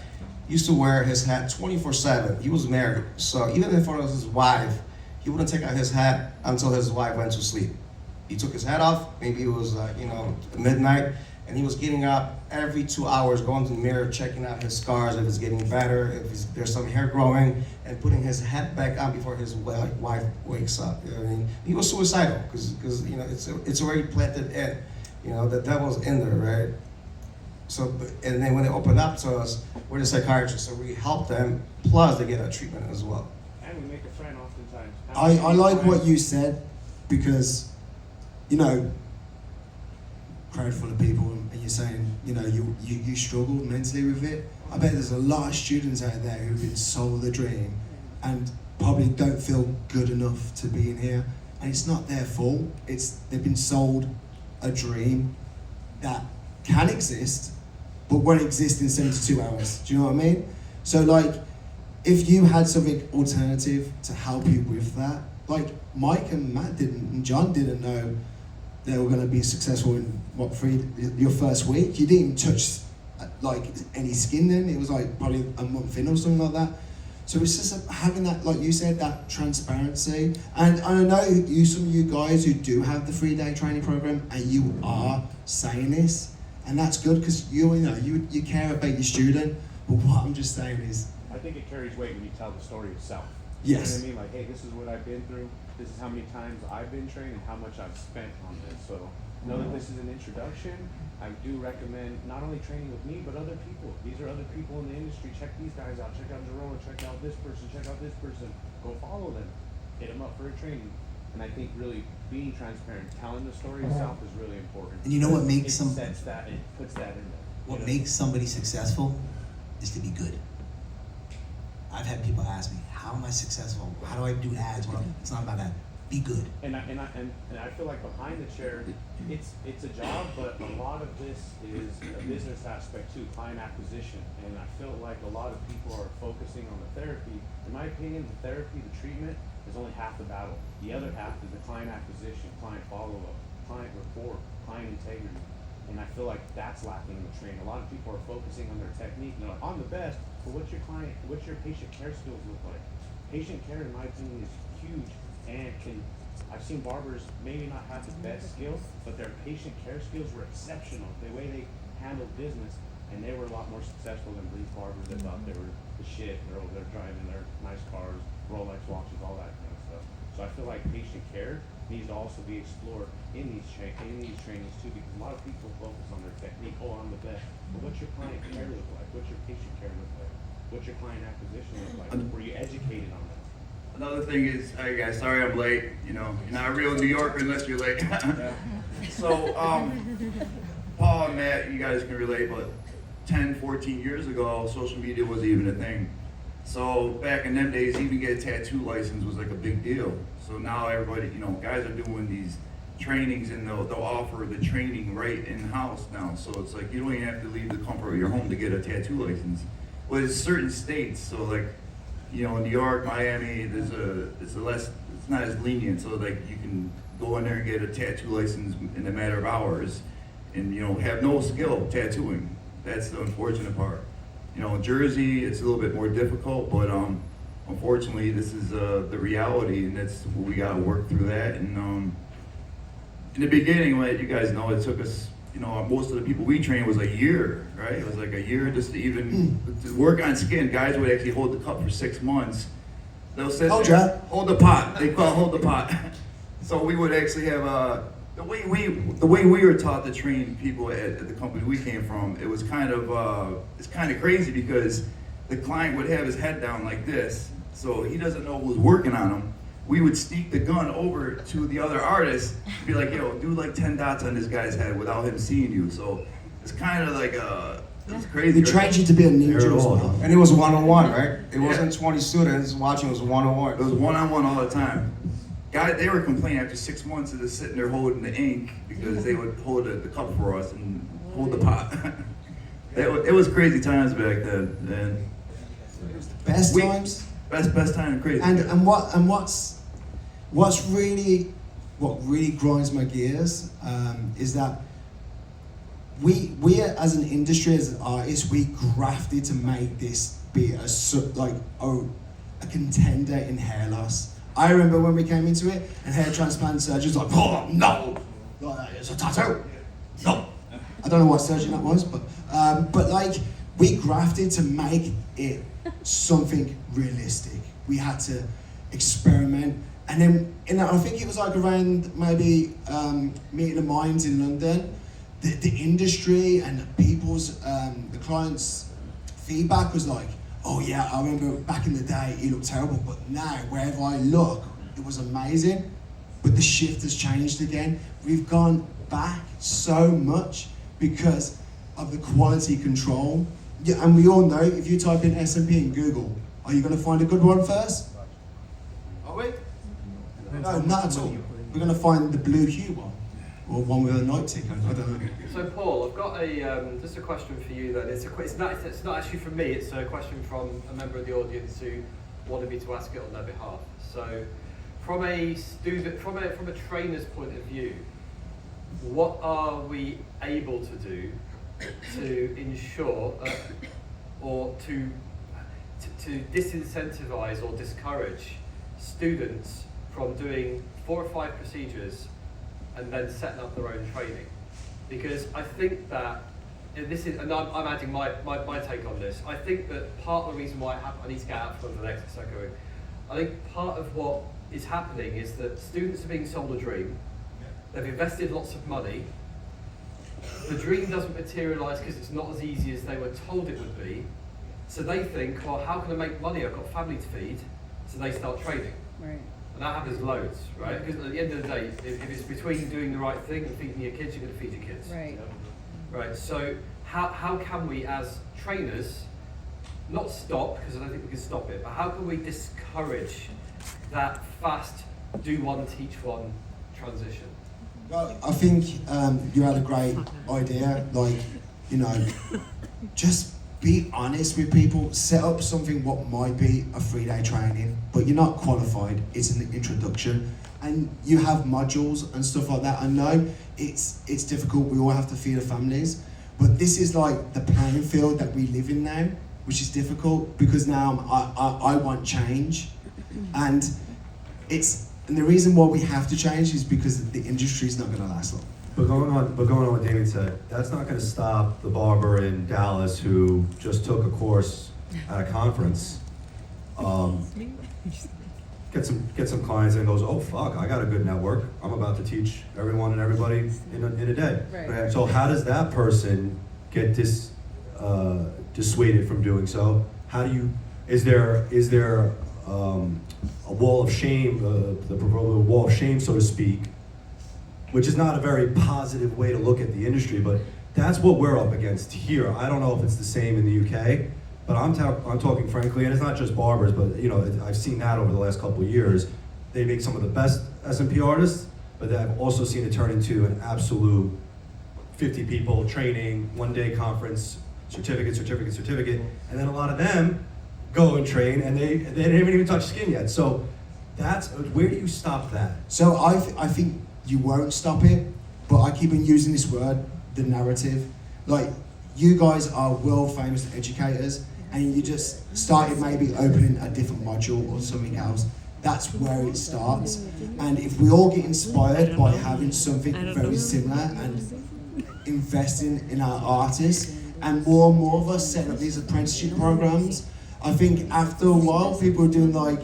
Used to wear his hat 24/7. He was married, so even in front of his wife, he wouldn't take out his hat until his wife went to sleep. He took his hat off. Maybe it was midnight, and he was getting up every 2 hours, going to the mirror, checking out his scars, if it's getting better, if there's some hair growing, and putting his hat back on before his wife wakes up. You know what I mean? He was suicidal because it's already planted in. The devil's in there, right? So, and then when they open up to us, we're the psychiatrists, so we help them, plus they get a treatment as well. And we make a friend oftentimes. I like what you said, because, crowd full of people, and you're saying, you struggled mentally with it. I bet there's a lot of students out there who've been sold a dream and probably don't feel good enough to be in here. And it's not their fault. They've been sold a dream that can exist, but won't exist in 72 hours. Do you know what I mean? So if you had something alternative to help you with that, Mike and Matt and John didn't know they were going to be successful in your first week. You didn't even touch any skin then. It was probably a month in or something like that. So it's just having that, like you said, that transparency. And I know some of you guys who do have the 3-day training program, and you are saying this, and that's good because you care about your student. But what I'm just saying is, I think it carries weight when you tell the story yourself. Yes. You know what I mean? Hey, this is what I've been through. This is how many times I've been trained and how much I've spent on this. So know that this is an introduction. I do recommend not only training with me, but other people. These are other people in the industry. Check these guys out. Check out Jerome. Check out this person. Check out this person. Go follow them. Hit them up for a training. And I think really being transparent, telling the story itself is really important. And you know what makes it sets that, it puts that in there. What makes somebody successful is to be good. I've had people ask me, how am I successful? How do I do ads? Well, it's not about that. Be good. And I feel like behind the chair, it's a job, but a lot of this is a business aspect too, client acquisition. And I feel like a lot of people are focusing on the therapy. In my opinion, the therapy, the treatment is only half the battle. The other half is the client acquisition, client follow-up, client rapport, client integrity. And I feel like that's lacking in the training. A lot of people are focusing on their technique. You know, I'm the best, but what's your patient care skills look like? Patient care, in my opinion, is huge. And I've seen barbers maybe not have the best skills, but their patient care skills were exceptional. The way they handled business, and they were a lot more successful than these barbers that thought they were the shit. They're over there driving their nice cars, Rolex watches, all that kind of stuff. So I feel like patient care needs to also be explored in these trainings too, because a lot of people focus on their technique. Oh, I'm the best. But what's your client care look like? What's your patient care look like? What's your client acquisition look like? Were you educated on that? Another thing is, hey guys, sorry I'm late. You know, you're not a real New Yorker unless you're late. So, Paul and Matt, you guys can relate, but 10, 14 years ago, social media wasn't even a thing. So back in them days, even get a tattoo license was like a big deal. So now everybody, you know, guys are doing these trainings and they'll offer the training right in-house now. So it's like you don't even have to leave the comfort of your home to get a tattoo license. But it's certain states, so like, you know, New York, Miami, it's not as lenient, so like you can go in there and get a tattoo license in a matter of hours and, you know, have no skill tattooing. That's the unfortunate part. You know, in Jersey, it's a little bit more difficult, but unfortunately, this is the reality, and that's we gotta work through that. And in the beginning, like you guys know, it took us, you know, most of the people we trained was a year, right? It was like a year just to even to work on skin. Guys would actually hold the cup for 6 months. They'll sit there, hold the pot. They call it hold the pot. So we would actually have the way we were taught to train people at the company we came from. It was kind of it's kind of crazy because the client would have his head down like this, so he doesn't know who's working on him. We would sneak the gun over to the other artist, be like, yo, do like 10 dots on this guy's head without him seeing you. So it's kind of like it's crazy. They trained you to be a ninja as well. And it was one-on-one, right? It wasn't 20 students watching, it was one-on-one. It was one-on-one all the time. Guys, they were complaining after 6 months of just sitting there holding the ink because they would hold the cup for us and hold the pot. It was crazy times back then. And Best times? Best time, crazy. And what really grinds my gears is that we as an industry, as artists, we grafted to make this be a contender in hair loss. I remember when we came into it and hair transplant surgeons like, oh no, it's a tattoo. No, I don't know what surgeon that was, but like we grafted to make it something realistic. We had to experiment, and then I think it was like around maybe Meeting the Minds in London. The industry and the people's the clients' feedback was like, oh yeah, I remember back in the day it looked terrible, but now wherever I look, it was amazing. But the shift has changed again. We've gone back so much because of the quality control. Yeah, and we all know if you type in SMP in Google, are you going to find a good one first? Oh wait. No, not at all. We're going to find the blue hue one, or one with a night tick. I don't know. So Paul, I've got just a question for you then. It's not actually from me. It's a question from a member of the audience who wanted me to ask it on their behalf. So, from a trainer's point of view, what are we able to do to ensure or to disincentivize or discourage students from doing 4 or 5 procedures and then setting up their own training? Because I think that, and I'm adding my take on this, I think that part of the reason why I need to get out from the next second, I think part of what is happening is that students are being sold a dream, they've invested lots of money, the dream doesn't materialise because it's not as easy as they were told it would be, so they think, well, how can I make money? I've got a family to feed, so they start trading. Right. And that happens loads, right? Because at the end of the day, if it's between doing the right thing and feeding your kids, you're going to feed your kids. Right. Right. So how can we, as trainers, not stop, because I don't think we can stop it, but how can we discourage that fast do one, teach one transition? Well, I think you had a great idea. Like, you know, just be honest with people. Set up something what might be a 3-day training, but you're not qualified. It's an introduction, and you have modules and stuff like that. I know it's difficult. We all have to feed our families, but this is like the playing field that we live in now, which is difficult because now I want change, and the reason why we have to change is because the industry is not going to last long. But going on what David said, that's not going to stop the barber in Dallas who just took a course at a conference, get some clients and goes, oh fuck, I got a good network. I'm about to teach everyone and everybody in a day. Right. So how does that person get dissuaded from doing so? How do you? Is there a wall of shame, the proverbial wall of shame, so to speak, which is not a very positive way to look at the industry, but that's what we're up against here. I don't know if it's the same in the UK, but I'm talking frankly, and it's not just barbers, but you know, I've seen that over the last couple of years. They make some of the best SMP artists, but I've also seen it turn into an absolute 50 people training, 1-day conference, certificate, and then a lot of them go and train, and they didn't even touch skin yet. So that's where do you stop that? So I think you won't stop it, but I keep on using this word, the narrative. Like, you guys are world famous educators, and you just started maybe opening a different module or something else. That's where it starts. And if we all get inspired by having something very similar and investing in our artists, and more of us setting up these apprenticeship programs, I think after a while, people are doing like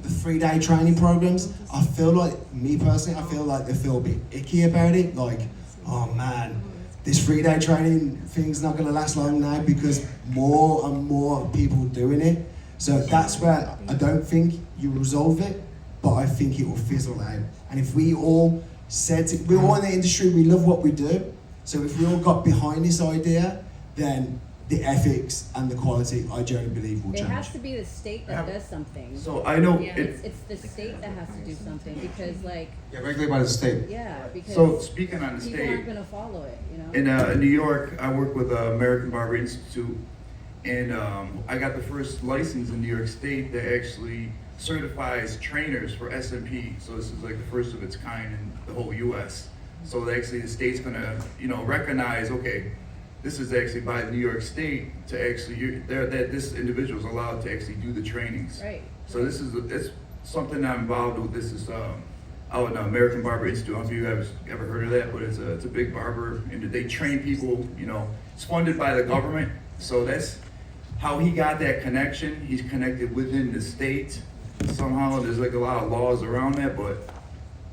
the 3-day training programs. I feel like, me personally, I feel like they feel a bit icky about it. Like, oh man, this 3-day training thing's not gonna last long now because more and more people doing it. So that's where I don't think you resolve it, but I think it will fizzle out. And if we all said, we're all in the industry, we love what we do. So if we all got behind this idea, then the ethics and the quality, I generally believe, will It change. has to be the state that does something. So I know It's the state that has to do something because, like, Yeah, regulated by the state. yeah, because So speaking on the people state, aren't gonna follow it, you know? in New York, I work with the American Barber Institute, and I got the first license in New York State that actually certifies trainers for SMP. So this is like the first of its kind in the whole U.S. So actually, the state's gonna, recognize, okay, this is actually by New York State to actually that this individual is allowed to actually do the trainings. Right. So this is it's something I'm involved with. This is out in the American Barber Institute. I don't know if you have ever heard of that, but it's a big barber, and they train people. It's funded by the government. So that's how he got that connection. He's connected within the state. Somehow there's like a lot of laws around that, but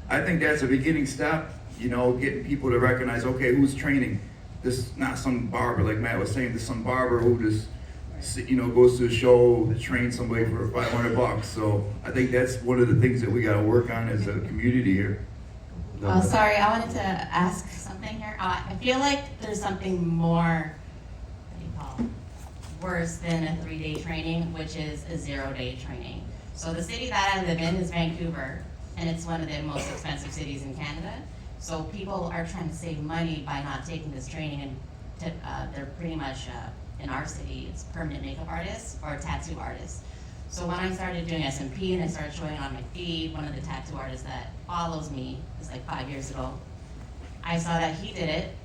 I think that's a beginning step. Getting people to recognize, okay, who's training. This is not some barber, like Matt was saying, this is some barber who just, goes to a show to train somebody for $500. So I think that's one of the things that we got to work on as a community here. Sorry, I wanted to ask something here. I feel like there's something more, worse than a 3-day training, which is a 0-day training. So the city that I live in is Vancouver, and it's one of the most expensive cities in Canada. So people are trying to save money by not taking this training, and they're pretty much, in our city, it's permanent makeup artists or tattoo artists. So when I started doing SMP and I started showing on my feed, one of the tattoo artists that follows me, is like 5 years ago, I saw that he did it.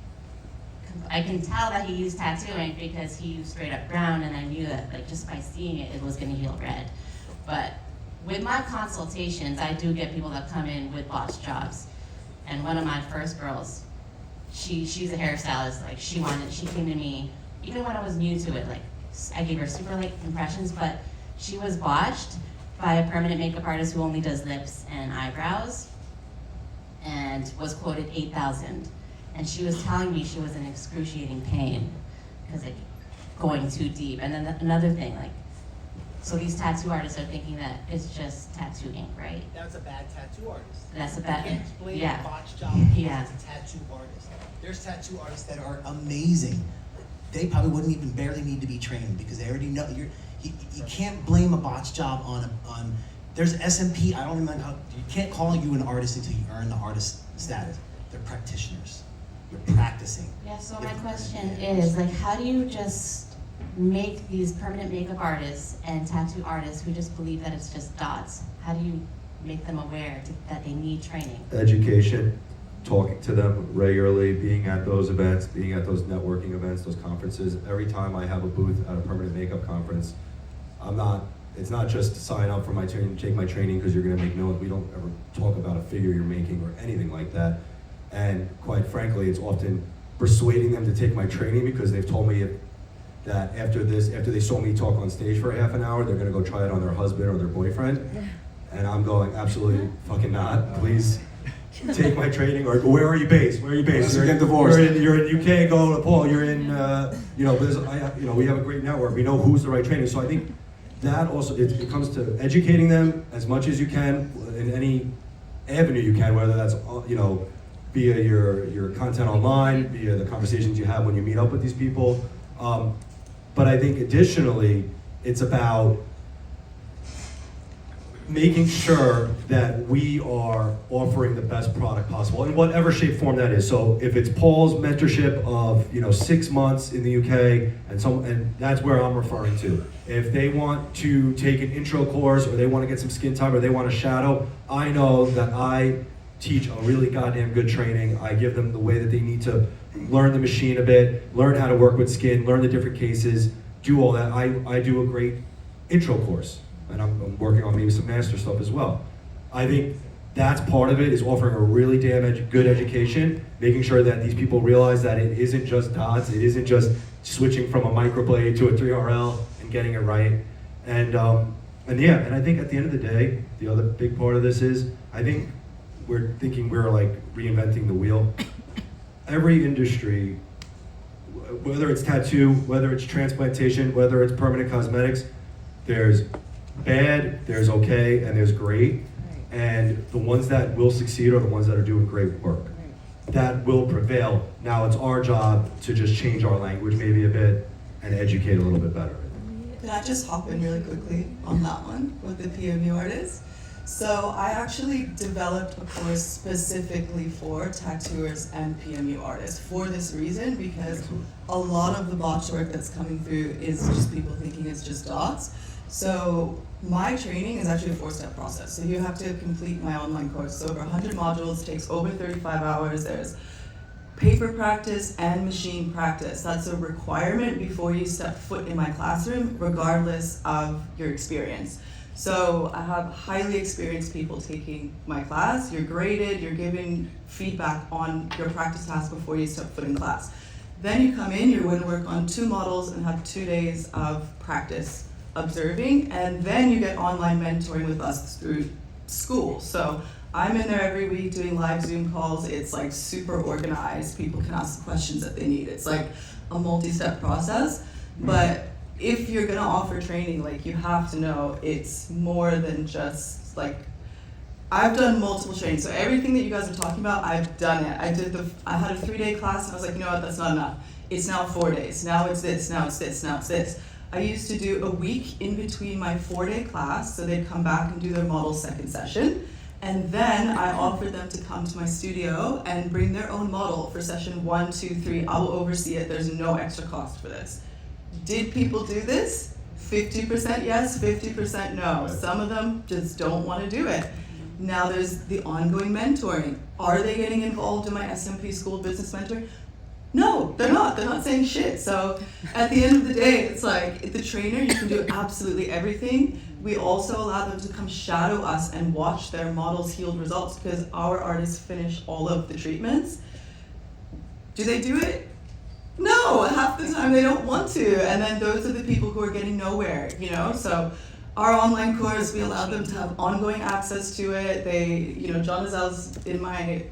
I can tell that he used tattooing because he used straight up brown, and I knew that, like, just by seeing it, it was gonna heal red. But with my consultations, I do get people that come in with botched jobs. And one of my first girls, she's a hairstylist. Like, she came to me, even when I was new to it, like, I gave her super light impressions, but she was botched by a permanent makeup artist who only does lips and eyebrows, and was quoted $8,000. And she was telling me she was in excruciating pain because, like, going too deep. And then another thing, like, so these tattoo artists are thinking that it's just tattoo ink, right? That's a bad tattoo artist. That's a bad, You can't explain yeah. a botch job Yeah. as a tattoo artist. There's tattoo artists that are amazing. they probably wouldn't even barely need to be trained because they already know you can't blame a botch job on there's SMP. I don't remember how you can't call you an artist until you earn the artist status. They're practitioners. You're practicing. Yeah, so my question is, like, how do you just make these permanent makeup artists and tattoo artists who just believe that it's just dots? How do you make them aware that they need training? Education, talking to them regularly, being at those events, being at those networking events, those conferences. Every time I have a booth at a permanent makeup conference, it's not just to sign up for my training, take my training because you're gonna make millions. We don't ever talk about a figure you're making or anything like that. And quite frankly, it's often persuading them to take my training because they've told me that after they saw me talk on stage for a half an hour, they're gonna go try it on their husband or their boyfriend. And I'm going, absolutely fucking not. Please take my training. Or where are you based? Where are you based? Unless we get divorced. You're in UK. Go to Paul. You're in. We have a great network. We know who's the right training. So I think that also it comes to educating them as much as you can in any avenue you can, whether that's via your content online, via the conversations you have when you meet up with these people. But I think additionally, it's about making sure that we are offering the best product possible in whatever shape form that is. So if it's Paul's mentorship of 6 months in the UK, and that's where I'm referring to. If they want to take an intro course, or they want to get some skin time, or they want to shadow, I know that I teach a really goddamn good training. I give them the way that they need to learn the machine a bit, learn how to work with skin, learn the different cases, do all that. I do a great intro course, and I'm working on maybe some master stuff as well. I think that's part of it, is offering a really damn good education, making sure that these people realize that it isn't just dots, it isn't just switching from a microblade to a 3RL and getting it right. And I think at the end of the day, the other big part of this is, I think we're like reinventing the wheel. Every industry, whether it's tattoo, whether it's transplantation, whether it's permanent cosmetics, there's bad, there's okay, and there's great. And the ones that will succeed are the ones that are doing great work. That will prevail. Now it's our job to just change our language maybe a bit and educate a little bit better. Can I just hop in really quickly on that one with the PMU artists? So I actually developed a course specifically for tattooers and PMU artists for this reason, because a lot of the botch work that's coming through is just people thinking it's just dots. So my training is actually a 4-step process. So you have to complete my online course. So over 100 modules, takes over 35 hours. There's paper practice and machine practice. That's a requirement before you step foot in my classroom, regardless of your experience. So I have highly experienced people taking my class. You're graded, you're given feedback on your practice task before you step foot in class. Then you come in, you're going to work on 2 models and have 2 days of practice observing, and then you get online mentoring with us through school. So I'm in there every week doing live Zoom calls. It's like super organized. People can ask the questions that they need. It's like a multi-step process. But if you're gonna offer training, like, you have to know it's more than just like, I've done multiple trainings. So everything that you guys are talking about, I've done it. I had a 3-day class and I was like, you know what, that's not enough. It's now 4 days. Now it's this, now it's this, now it's this. I used to do a week in between my 4-day class, so they'd come back and do their model second session. And then I offered them to come to my studio and bring their own model for session 1, 2, 3. I will oversee it. There's no extra cost for this. Did people do this? 50% yes, 50% no. Some of them just don't want to do it. Now there's the ongoing mentoring. Are they getting involved in my SMP School Business Mentor? No, they're not. They're not saying shit. So at the end of the day, it's like, the trainer, you can do absolutely everything. We also allow them to come shadow us and watch their models' healed results, because our artists finish all of the treatments. Do they do it? No, half the time they don't want to. And then those are the people who are getting nowhere, So our online course, we allow them to have ongoing access to it. John Azel's in my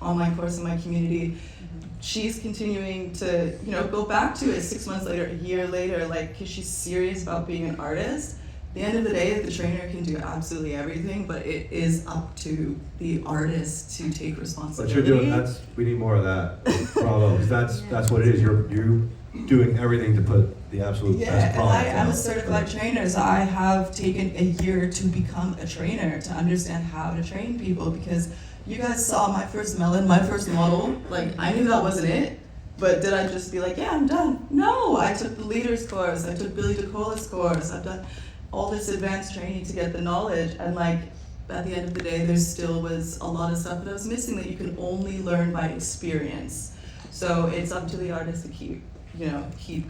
online course in my community. She's continuing to, go back to it 6 months later, a year later, because she's serious about being an artist. At the end of the day, the trainer can do absolutely everything, but it is up to the artist to take responsibility. But you're doing, we need more of that, bravo, because that's what it is. doing everything to put the absolute Yeah, best and product I am a out. certified trainer, so I have taken a year to become a trainer, to understand how to train people, because you guys saw my first melon, my first model, like, I knew that wasn't it, but did I just be like, yeah, I'm done? No, I took the leaders course, I took Billy DeCola's course, I've done all this advanced training to get the knowledge, and like, at the end of the day, there still was a lot of stuff that I was missing that you can only learn by experience. So it's up to the artist to keep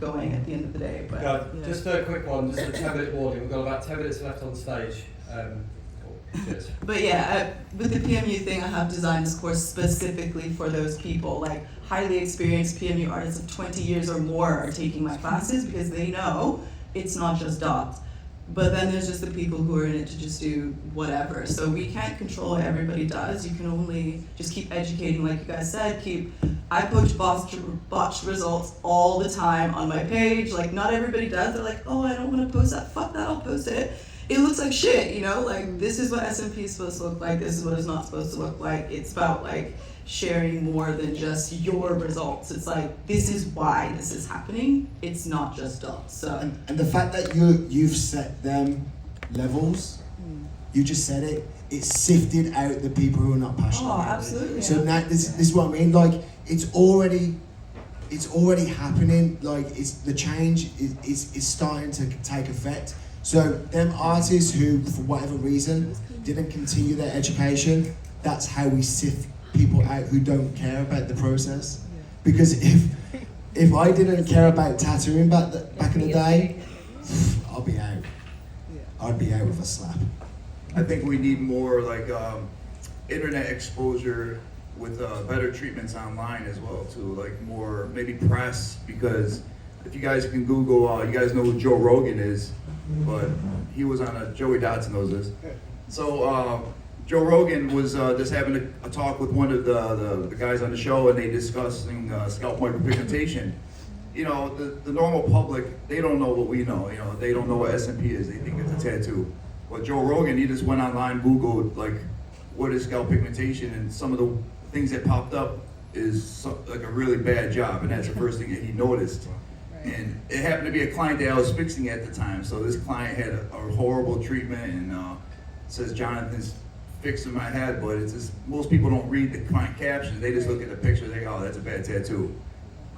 going at the end of the day. But Yeah, just a quick one, just a 10-minute warning. We've got about 10 minutes left on stage. Cheers. But yeah, with the PMU thing, I have designed this course specifically for those people. Like, highly experienced PMU artists of 20 years or more are taking my classes because they know it's not just dots. But then there's just the people who are in it to just do whatever. So we can't control what everybody does. You can only just keep educating, like you guys said. I post botched results all the time on my page. Like, not everybody does. They're like, oh, I don't want to post that. Fuck that, I'll post it. It looks like shit, you know? Like, this is what SMP is supposed to look like. This is what it's not supposed to look like. It's about, like, sharing more than just your results. It's like, this is why this is happening. It's not just dots. So. And the fact that you've set them levels, you just said it, it sifted out the people who are not passionate about absolutely. it. So now this is what I mean, like, it's already happening, like, it's the change is starting to take effect. So them artists who, for whatever reason, didn't continue their education, that's how we sift people out who don't care about the process. Because if I didn't care about tattooing back in the day, I'd be out. I'd be out with a slap. I think we need more like internet exposure with better treatments online as well too, like more maybe press, because if you guys can Google, you guys know who Joe Rogan is, but he was on Joey Dotson knows this. So Joe Rogan was just having a talk with one of the guys on the show, and they discussing scalp micropigmentation. You know, the normal public, they don't know what we know. You know, they don't know what SMP is. They think it's a tattoo. But Joe Rogan, he just went online, Googled like, what is scalp pigmentation, and some of the things that popped up is like a really bad job, and that's the first thing that he noticed. And it happened to be a client that I was fixing at the time. So this client had a horrible treatment, and says Jonathan's fixing my head, but it's just, most people don't read the client captions. They just look at the picture, they go, oh, that's a bad tattoo.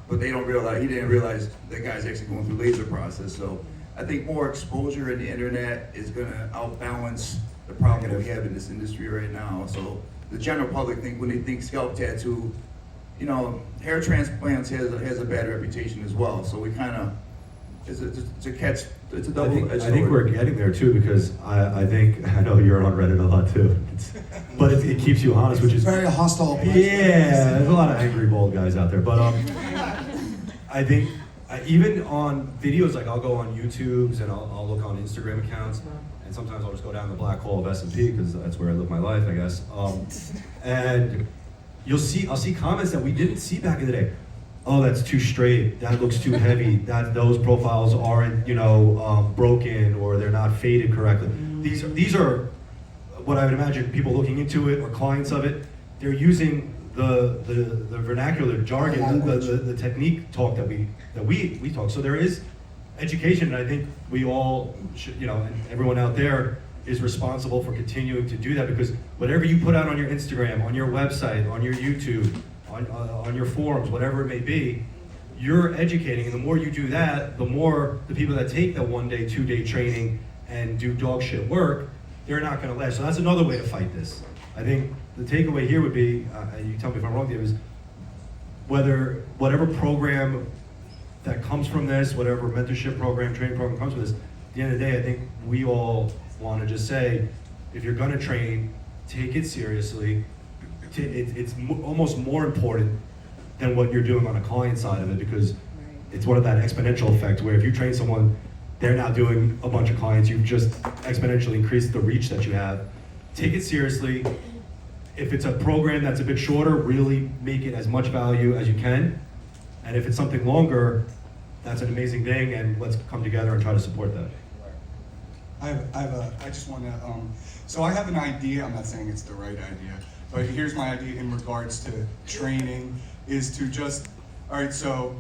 But they don't realize, he didn't realize that guy's actually going through laser process. So I think more exposure in the internet is gonna outbalance the problem that we have in this industry right now. So the general public when they think scalp tattoo, you know, hair transplants has a bad reputation as well. So we kind of, it's a double-edged sword. I think we're getting there too, because I think, I know you're on Reddit a lot too, but it keeps you honest, which is very hostile. Yeah, there's a lot of angry bald guys out there, but I think even on videos, like I'll go on YouTube's and I'll look on Instagram accounts, and sometimes I'll just go down the black hole of SMP because that's where I live my life, I guess. And I'll see comments that we didn't see back in the day. Oh, that's too straight. That looks too heavy. Those profiles aren't, broken, or they're not faded correctly. These are what I would imagine people looking into it or clients of it. They're using the vernacular jargon, the technique talk that we talk. So there is education, and I think we all should, and everyone out there is responsible for continuing to do that, because whatever you put out on your Instagram, on your website, on your YouTube, on your forums, whatever it may be, you're educating, and the more you do that, the more the people that take the 1-day, 2-day training and do dog shit work, they're not gonna last. So that's another way to fight this. I think the takeaway here would be, you tell me if I'm wrong, Dave, is whatever program that comes from this, whatever mentorship program, training program comes from this, at the end of the day, I think we all wanna just say, if you're gonna train, take it seriously. It's almost more important than what you're doing on a client side of it, because it's one of that exponential effect where if you train someone, they're now doing a bunch of clients, you've just exponentially increased the reach that you have. Take it seriously. If it's a program that's a bit shorter, really make it as much value as you can. And if it's something longer, that's an amazing thing, and let's come together and try to support that. I just want to, so I have an idea, I'm not saying it's the right idea, but here's my idea in regards to training, is to just, all right, so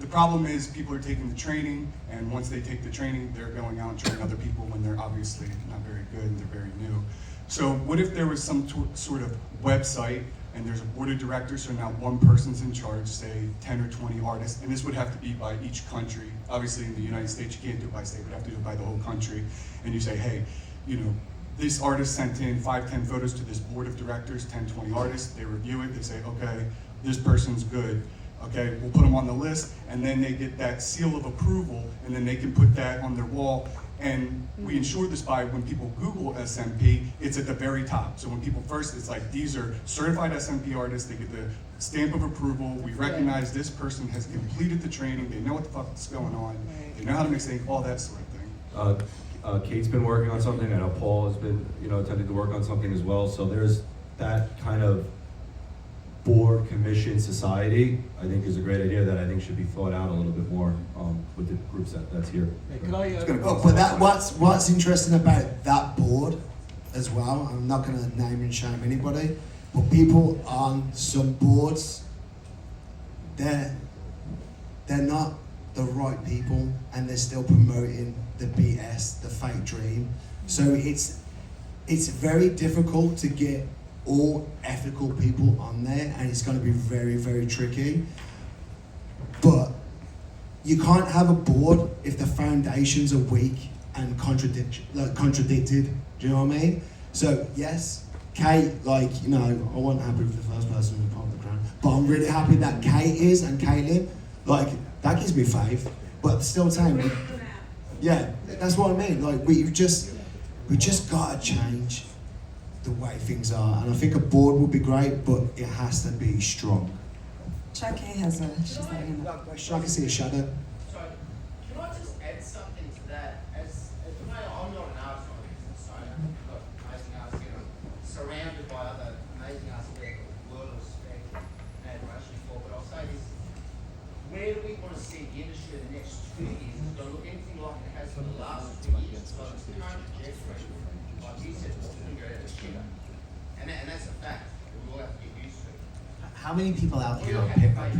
The problem is people are taking the training, and once they take the training, they're going out and training other people when they're obviously not very good and they're very new. So what if there was some sort of website and there's a board of directors, so now one person's in charge, say 10 or 20 artists, and this would have to be by each country. Obviously in the United States, you can't do it by state, but you have to do it by the whole country. And you say, hey, you know, this artist sent in 5, 10 photos to this board of directors, 10, 20 artists, they review it, they say, okay, this person's good. Okay, we'll put them on the list, and then they get that seal of approval, and then they can put that on their wall. And we ensure this by when people Google SMP, it's at the very top. So when people first, it's like, these are certified SMP artists, they get the stamp of approval, we recognize this person has completed the training, they know what the fuck is going on, they know how to mix things, all that sort of thing. Kate's been working on something, I know Paul has been, attempting to work on something as well, so there's that kind of board, commission, society, I think is a great idea that I think should be thought out a little bit more with the groups that's here. Hey, can I, But what's interesting about that board as well, I'm not going to name and shame anybody, but people on some boards, they're not the right people, and they're still promoting the BS, the fake dream. So it's very difficult to get all ethical people on there, and it's going to be very, very tricky. But you can't have a board if the foundations are weak and contradicted. Do you know what I mean? So yes, Kate, I wasn't happy with the first person who popped the crown, but I'm really happy that Kate is, and Caitlin, that gives me faith. But still saying, yeah, that's what I mean. We just gotta change the way things are, and I think a board would be great, but it has to be strong. Chuck A has she's not even. I can see a shadow. Sorry, can I just add something to that? As you know, I'm not an artist, I'm a business owner. I've got amazing artists here. I'm surrounded by other amazing artists with a world of respect and admiration for. But I'll say this: where do we want to see the industry in the next 2 years? It's going to look anything like it has for the last 2 years. So it's the current trajectory, like you said, it's finger out of the shitter. And that's a fact that we all have to get used to. How many people out here We are have pick to up?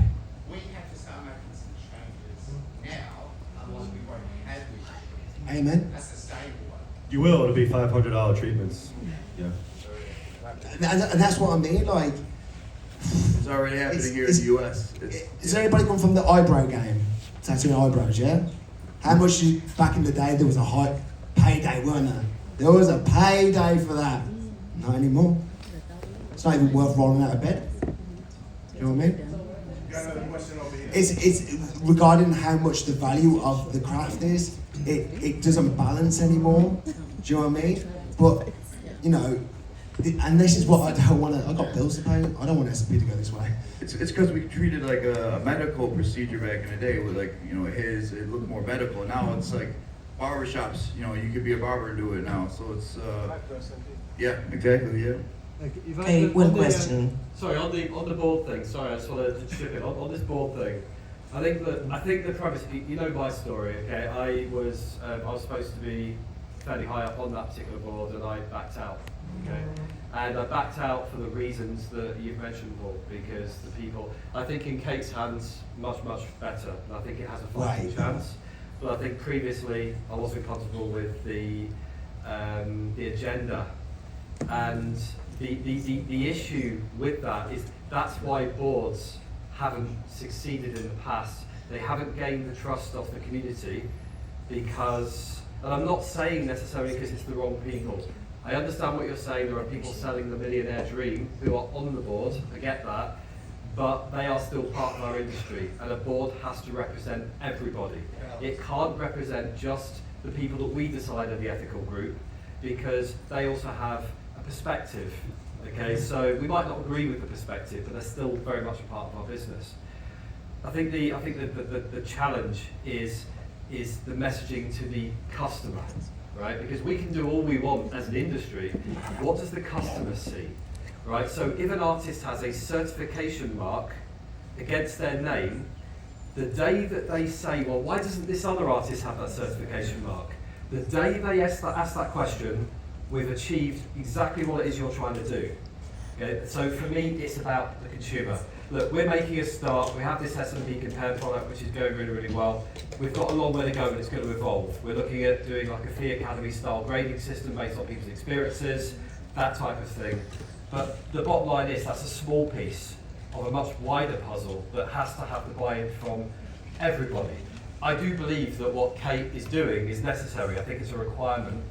we have to start making some changes now, otherwise we won't have this. Amen. That's a sustainable one. You will, it'll be $500 treatments. Yeah. And that's what I mean. It's already happening here in the US. Is anybody gone from the eyebrow game? Tattooing eyebrows, yeah? How much back in the day there was a high payday, weren't there? There was a payday for that. Not anymore. It's not even worth rolling out of bed. You know what I mean? got another question over here. It's regarding how much the value of the craft is. It doesn't balance anymore. Do you know what I mean? But and this is what I don't want to. I got bills to pay. I don't want SMP to go this way. It's because we treated like a medical procedure back in the day with it looked more medical. Now it's like barbershops, you could be a barber and do it now. So it's yeah, exactly, yeah. Hey, one question. Sorry, on the board thing. Sorry, I just wanted to chip in on this board thing. I think the premise. You know my story, okay? I was supposed to be fairly high up on that particular board, and I backed out. Okay, and I backed out for the reasons that you've mentioned, Paul, because the people. I think in Kate's hands, much better, and I think it has a fighting chance. But I think previously I wasn't comfortable with the agenda, and the issue with that is that's why boards haven't succeeded in the past. They haven't gained the trust of the community because, and I'm not saying necessarily because it's the wrong people. I understand what you're saying, there are people selling the millionaire dream who are on the board, I get that, but they are still part of our industry, and a board has to represent everybody. It can't represent just the people that we decide are the ethical group, because they also have a perspective. Okay, so we might not agree with the perspective, but they're still very much a part of our business. I think the challenge is the messaging to the customer, right? Because we can do all we want as an industry. What does the customer see, right? So if an artist has a certification mark against their name, the day that they say, well, why doesn't this other artist have that certification mark? The day they ask that question, we've achieved exactly what it is you're trying to do. Okay? So for me, it's about the consumer. look, we're making a start. We have this SMP compare product, which is going really, really well. We've got a long way to go, but it's going to evolve. We're looking at doing like a Fee Academy style grading system based on people's experiences, that type of thing. But the bottom line is that's a small piece of a much wider puzzle that has to have the buy-in from everybody. I do believe that what Kate is doing is necessary. I think it's a requirement,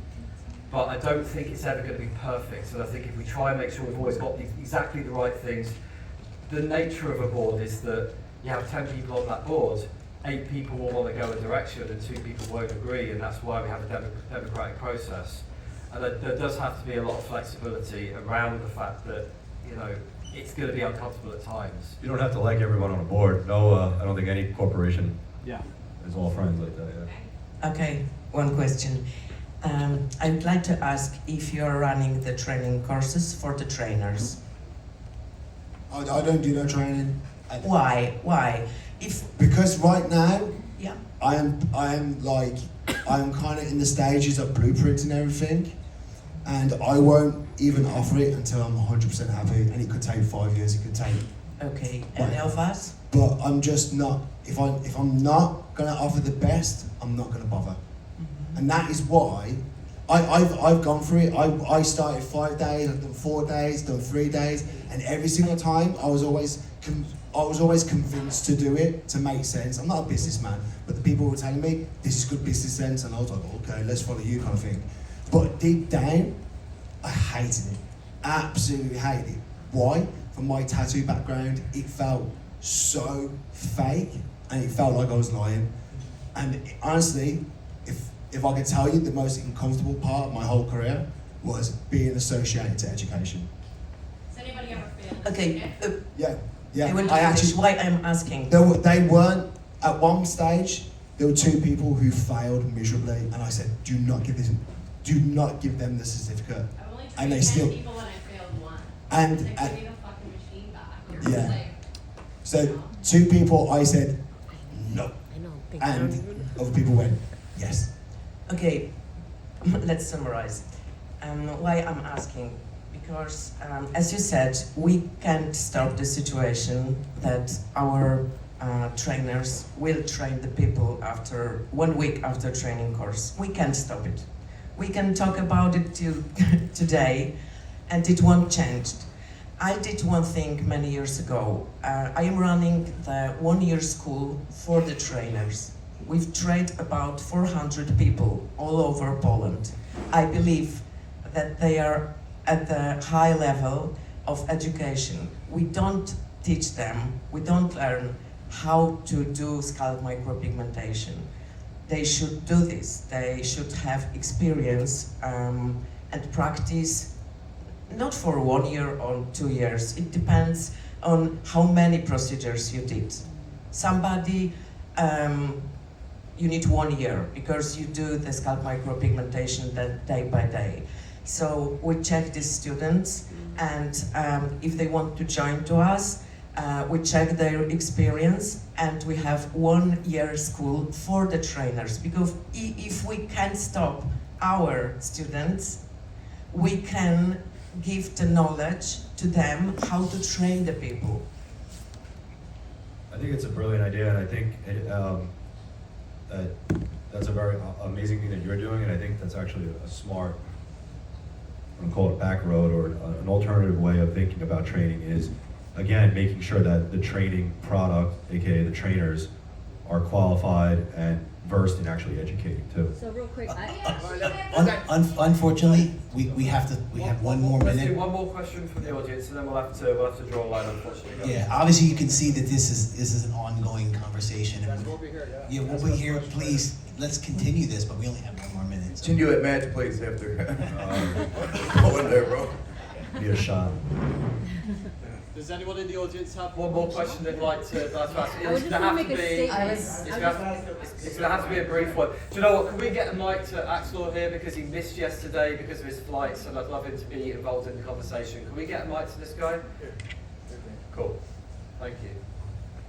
but I don't think it's ever going to be perfect. So I think if we try and make sure we've always got exactly the right things, the nature of a board is that you have 10 people on that board, 8 people will want to go a direction and 2 people won't agree, and that's why we have a democratic process. And there does have to be a lot of flexibility around the fact that, you know, it's going to be uncomfortable at times. You don't have to like everyone on a board. No, I don't think any corporation Yeah. is all friends like that, yeah. Okay, one question. I'd like to ask if you're running the training courses for the trainers. I don't do no training. Why? Because right now, Yeah. I am kind of in the stages of blueprinting everything, and I won't even offer it until I'm 100% happy, and it could take 5 years, it could take. Okay, any of us? But I'm just not, if I'm not gonna offer the best, I'm not gonna bother. And that is why I've gone through it. I started 5 days, I've done 4 days, done 3 days, and every single time I was always convinced to do it to make sense. I'm not a businessman, but the people were telling me this is good business sense, and I was like, okay, let's follow you, kind of thing. But deep down, I hated it, absolutely hated it. Why? From my tattoo background, it felt so fake, and it felt like I was lying. And honestly, if I could tell you, the most uncomfortable part of my whole career was being associated to education. Has anybody ever failed? Okay, Yeah. I want I to actually. finish why I'm asking. They weren't, at one stage, there were 2 people who failed miserably, and I said, do not give them the certificate. I've only And trained they 10 still, people and I failed 1. and, They and give me the fucking machine back. You're Yeah. like, so 2 people I said, no. And other people went, yes. Okay, let's summarize. Why I'm asking? Because, as you said, we can't stop the situation that our trainers will train the people after 1 week after training course. We can't stop it. We can talk about it till today, and it won't change. I did one thing many years ago. I am running the 1-year school for the trainers. We've trained about 400 people all over Poland. I believe that they are at the high level of education. We don't teach them, we don't learn how to do scalp micropigmentation. They should do this. They should have experience and practice, not for 1 year or 2 years. It depends on how many procedures you did. Somebody, you need 1 year because you do the scalp micropigmentation day by day. So we check these students, and if they want to join to us, we check their experience, and we have 1 year school for the trainers. Because if we can't stop our students, we can give the knowledge to them how to train the people. I think it's a brilliant idea, and I think that's a very amazing thing that you're doing, and I think that's actually a smart, I'm gonna call it a back road or an alternative way of thinking about training is, again, making sure that the training product, aka the trainers, are qualified and versed in actually educating too. So real quick, Unfortunately, we have 1 more Let's do minute. one more question from the audience, and then we'll have to draw a line, unfortunately. Yeah, obviously you can see that this is an ongoing conversation. And we'll be here. Please, let's continue this, but we only have 1 more minute. So. Can you at match place after? Go in there, bro. Need a shot. Does anyone in the audience have one more question they'd like to ask? I was just gonna make a statement. It's going to have to be a brief one. Do you know what? Can we get a mic to Axel here because he missed yesterday because of his flights, and I'd love him to be involved in the conversation. Can we get a mic to this guy? Cool. Thank you.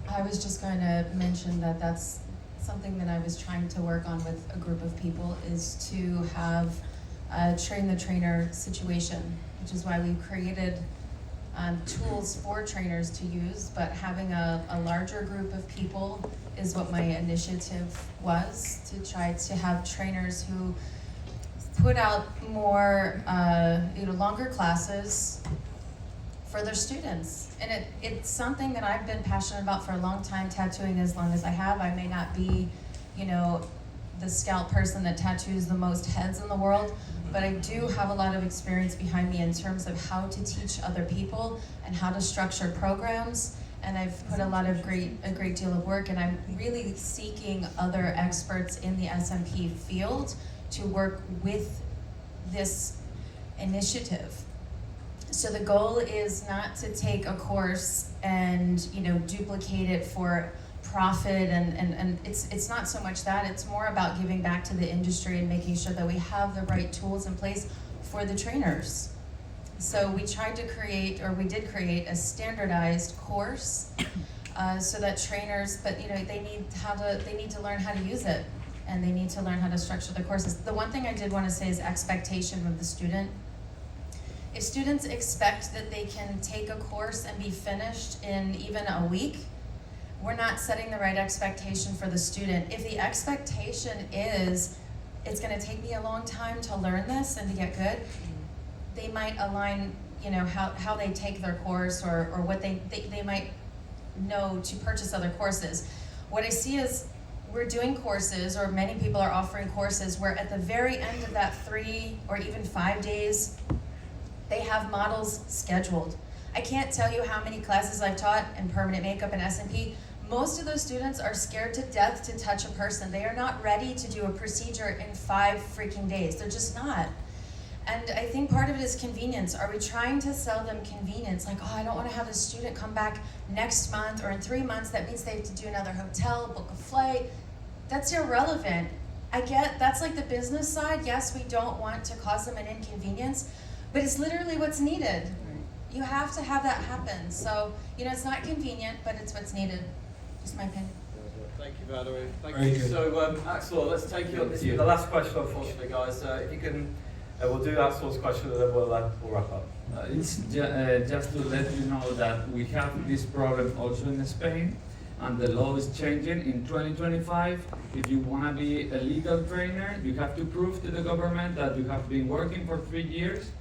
I was just going to mention that that's something that I was trying to work on with a group of people, is to have a train the trainer situation, which is why we created tools for trainers to use, but having a larger group of people is what my initiative was, to try to have trainers who put out more, longer classes for their students. And it's something that I've been passionate about for a long time, tattooing as long as I have. I may not be, the scalp person that tattoos the most heads in the world, but I do have a lot of experience behind me in terms of how to teach other people and how to structure programs. And I've put a great deal of work, and I'm really seeking other experts in the SMP field to work with this initiative. So the goal is not to take a course and duplicate it for profit, and it's not so much that, it's more about giving back to the industry and making sure that we have the right tools in place for the trainers. So we did create a standardized course so that trainers, but they need to learn how to use it, and they need to learn how to structure the courses. The one thing I did want to say is expectation of the student. If students expect that they can take a course and be finished in even a week, we're not setting the right expectation for the student. If the expectation is, it's gonna take me a long time to learn this and to get good, they might align, how they take their course or what they might know to purchase other courses. What I see is we're doing courses, or many people are offering courses, where at the very end of that 3 or even 5 days, they have models scheduled. I can't tell you how many classes I've taught in permanent makeup and SMP. Most of those students are scared to death to touch a person. They are not ready to do a procedure in 5 freaking days. They're just not. And I think part of it is convenience. Are we trying to sell them convenience? Like, I don't want to have a student come back next month or in 3 months. That means they have to do another hotel, book a flight. That's irrelevant. I get, that's like the business side. Yes, we don't want to cause them an inconvenience, but it's literally what's needed. You have to have that happen. So, it's not convenient, but it's what's needed. Just my opinion. Thank you, Valerie. Thank Very you. good. So, Axel, let's take you on. This is the last question, unfortunately, guys. If you can, we'll do Axel's question and then we'll wrap up. It's just to let you know that we have this problem also in Spain, and the law is changing in 2025. If you want to be a legal trainer, you have to prove to the government that you have been working for 3 years,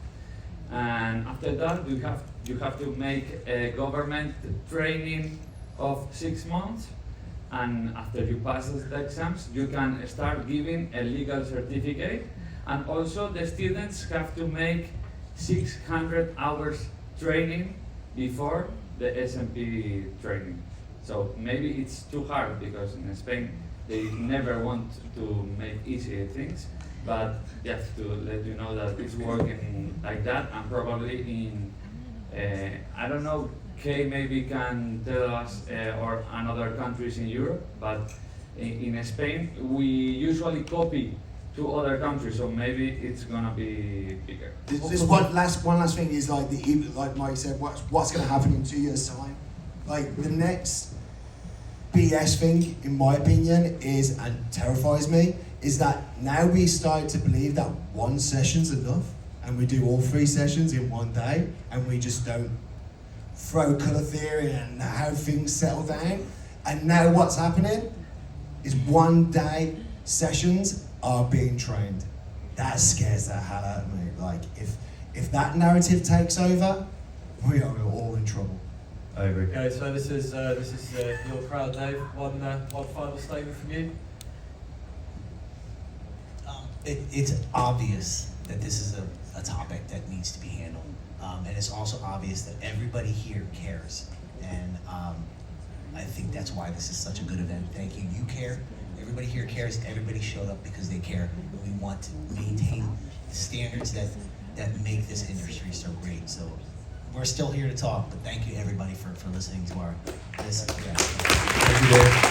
and after that you have to make a government training of 6 months, and after you pass the exams, you can start giving a legal certificate. And also the students have to make 600 hours training before the SMP training. So maybe it's too hard because in Spain they never want to make easy things, but just to let you know that it's working like that, and probably in, I don't know, Kay maybe can tell us, or another countries in Europe, but in Spain we usually copy to other countries, so maybe it's gonna be bigger. This one last thing is like Mike said, what's gonna happen in 2 years' time? Like the next BS thing, in my opinion, is, and terrifies me, is that now we start to believe that one session's enough, and we do all 3 sessions in one day, and we just don't throw colour theory and how things settle down. And now what's happening is 1 day sessions are being trained. That scares the hell out of me. Like, if that narrative takes over, we are all in trouble. I agree. Okay, so this is your crowd, Dave. One final statement from you. It's obvious that this is a topic that needs to be handled, and it's also obvious that everybody here cares, and I think that's why this is such a good event. Thank you. You care. Everybody here cares. Everybody showed up because they care, and we want to maintain the standards that make this industry so great. So we're still here to talk, but thank you everybody for listening to our this. Yeah. Thank you, Dave.